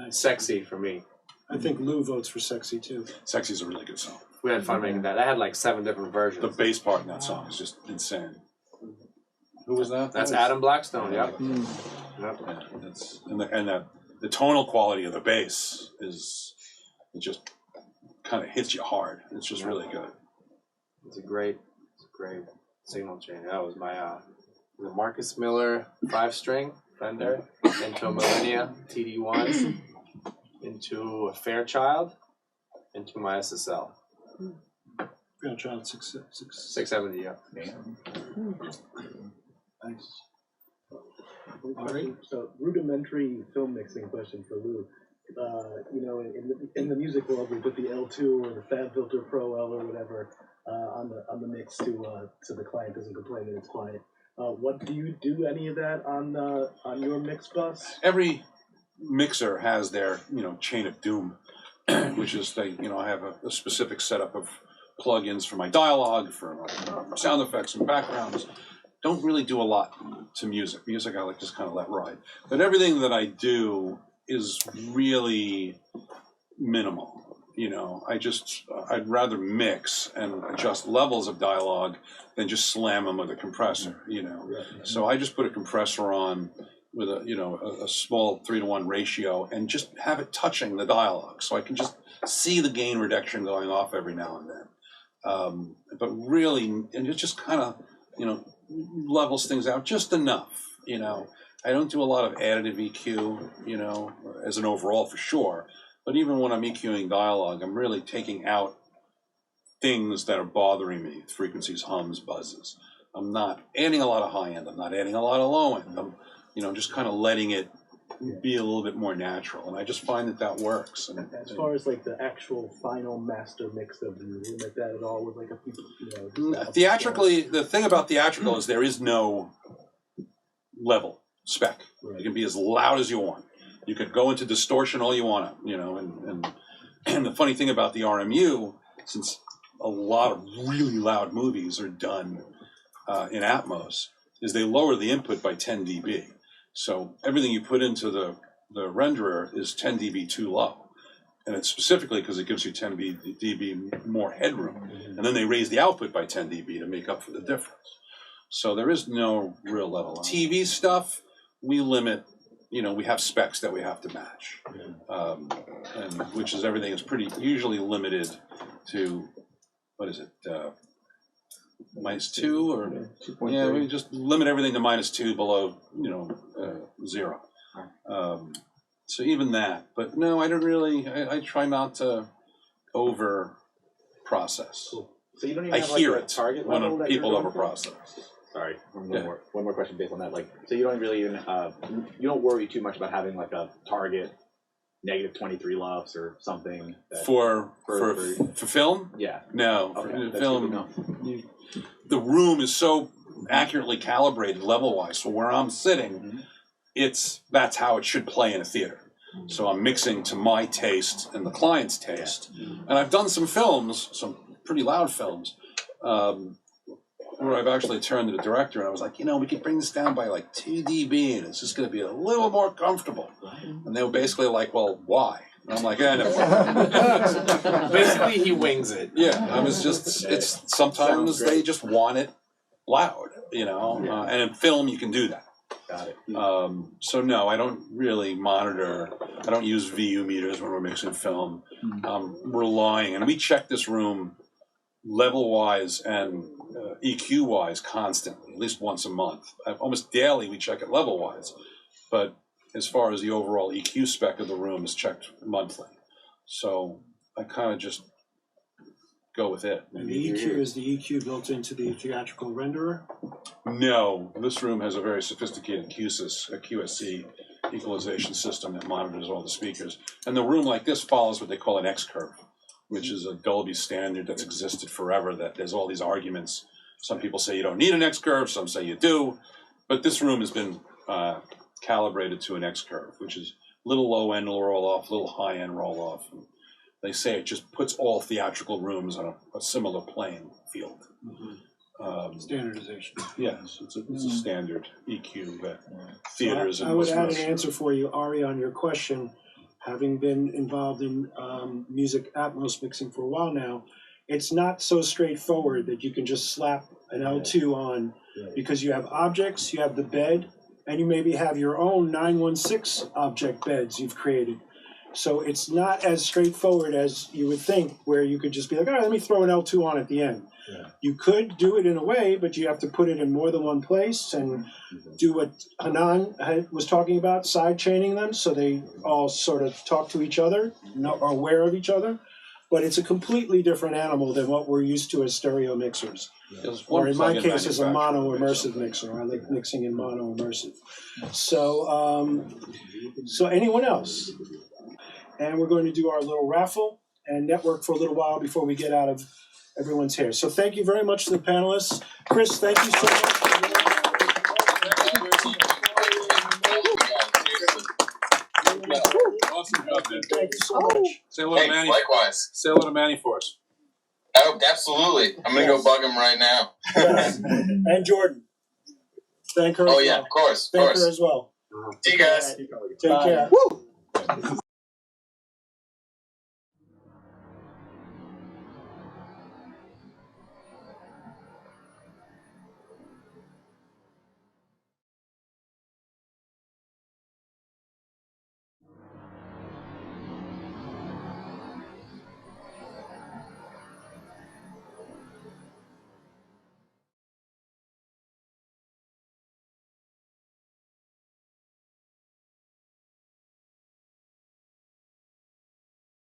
Sexy for me. I think Lou votes for Sexy too. Sexy's a really good song. We had fun making that. I had like 7 different versions. The bass part in that song is just insane. Who was that? That's Adam Blackstone. Yep. Yep. Yeah, the tonal quality of the bass it just kind of hits you hard. It's just really good. It's a great signal chain. That was my the Marcus Miller 5-string Fender into a Millennia TD1 into a Fairchild into my SSL. Fairchild 670. Yeah. Nice. All right. So, rudimentary film mixing question for Lou. In the music world, we put the L2 or the FabFilter Pro L or whatever on the mix so the client doesn't complain that it's quiet. What do you do any of that on your mix bus? Every mixer has their chain of doom, which is I have a specific setup of plugins for my dialogue, for my sound effects and backgrounds. Don't really do a lot to music. Music I like just kind of let ride. But everything that I do is really minimal. I'd rather mix and adjust levels of dialogue than just slam them with a compressor. So I just put a compressor on with a small 3-to-1 ratio and just have it touching the dialogue, so I can just see the gain reduction going off every now and then. But really, and it just kind of levels things out just enough. I don't do a lot of additive EQ, as an overall for sure. But even when I'm EQing dialogue, I'm really taking out things that are bothering me, frequencies, hums, buzzes. I'm not adding a lot of high end. I'm not adding a lot of low end. I'm just kind of letting it be a little bit more natural. And I just find that works. And as far as like the actual final master mix, do you limit that at all with like a theatrically, the thing about theatrical is there is no level spec. Right. You can be as loud as you want. You could go into distortion all you want, and the funny thing about the RMU, since a lot of really loud movies are done in Atmos, is they lower the input by 10 dB. So everything you put into the renderer is 10 dB too low. And it's specifically because it gives you 10 dB more headroom. And then they raise the output by 10 dB to make up for the difference. So there is no real level. TV stuff, we limit, we have specs that we have to match. And which is everything is pretty usually limited to, what is it, -2 or 2.3. Yeah, we just limit everything to -2 below 0. So even that, but no, I don't really. I try not to over process. Cool. So you don't even I have hear like a it target when level that people you're over going for? process. Sorry, one more question based on that. Like, so you don't really even you don't worry too much about having like a target -23 LUFS or something for film. Yeah. No, Okay, for film. The room is so accurately calibrated level wise. So where I'm sitting, that's how it should play in a theater. So I'm mixing to my taste and the client's taste. And I've done some films, some pretty loud films, where I've actually turned to the director and I was like, we could bring this down by like 2 dB and it's just going to be a little more comfortable. And they were basically like, well, why? And I'm like, no. Basically, he wings it. Yeah, I was it's sometimes they just want it loud, and in film you can do that. Got it. So no, I don't really monitor. I don't use VU meters when we're mixing film. Relying, and we check this room level-wise and EQ-wise constantly, at least once a month. Almost daily we check it level-wise, but as far as the overall EQ spec of the room is checked monthly. So I kind of just go with it. And the EQ is the EQ built into the theatrical renderer? No, this room has a very sophisticated QSC equalization system that monitors all the speakers. And the room like this follows what they call an X curve. which is a Dolby standard that's existed forever, that there's all these arguments. Some people say you don't need an X curve, some say you do, but this room has been calibrated to an X curve, which is little low end roll off, little high end roll off. And they say it just puts all theatrical rooms on a similar playing field. Standardization. Yes, it's a standard EQ that theaters I and would add an most answer for you, Ari, on your question. Having been involved in music Atmos mixing for a while now, it's not so straightforward that you can just slap an L2 on, because you have objects, you have the bed, and you maybe have your own 916 object beds you've created. So it's not as straightforward as you would think, where you could just be like, all right, let me throw an L2 on at the end. You could do it in a way, but you have to put it in more than one place and do what Hanan was talking about, side chaining them so they all sort of talk to each other, are aware of each other. But it's a completely different animal than what we're used to as stereo mixers. Or in my case, as a mono immersive mixer. I like mixing in mono immersive. So, so anyone else? And we're going to do our little raffle and network for a little while before we get out of everyone's hair. So thank you very much to the panelists. Chris, thank you so much. Awesome job, man. Thank you so much. Say hello to Manny. Likewise. Say hello to Manny for us. Oh, absolutely. I'm going to go bug him right now. Yes. And Jordan. Thank her as well. Of course. Thank her as well. See you guys. Take care. Woo!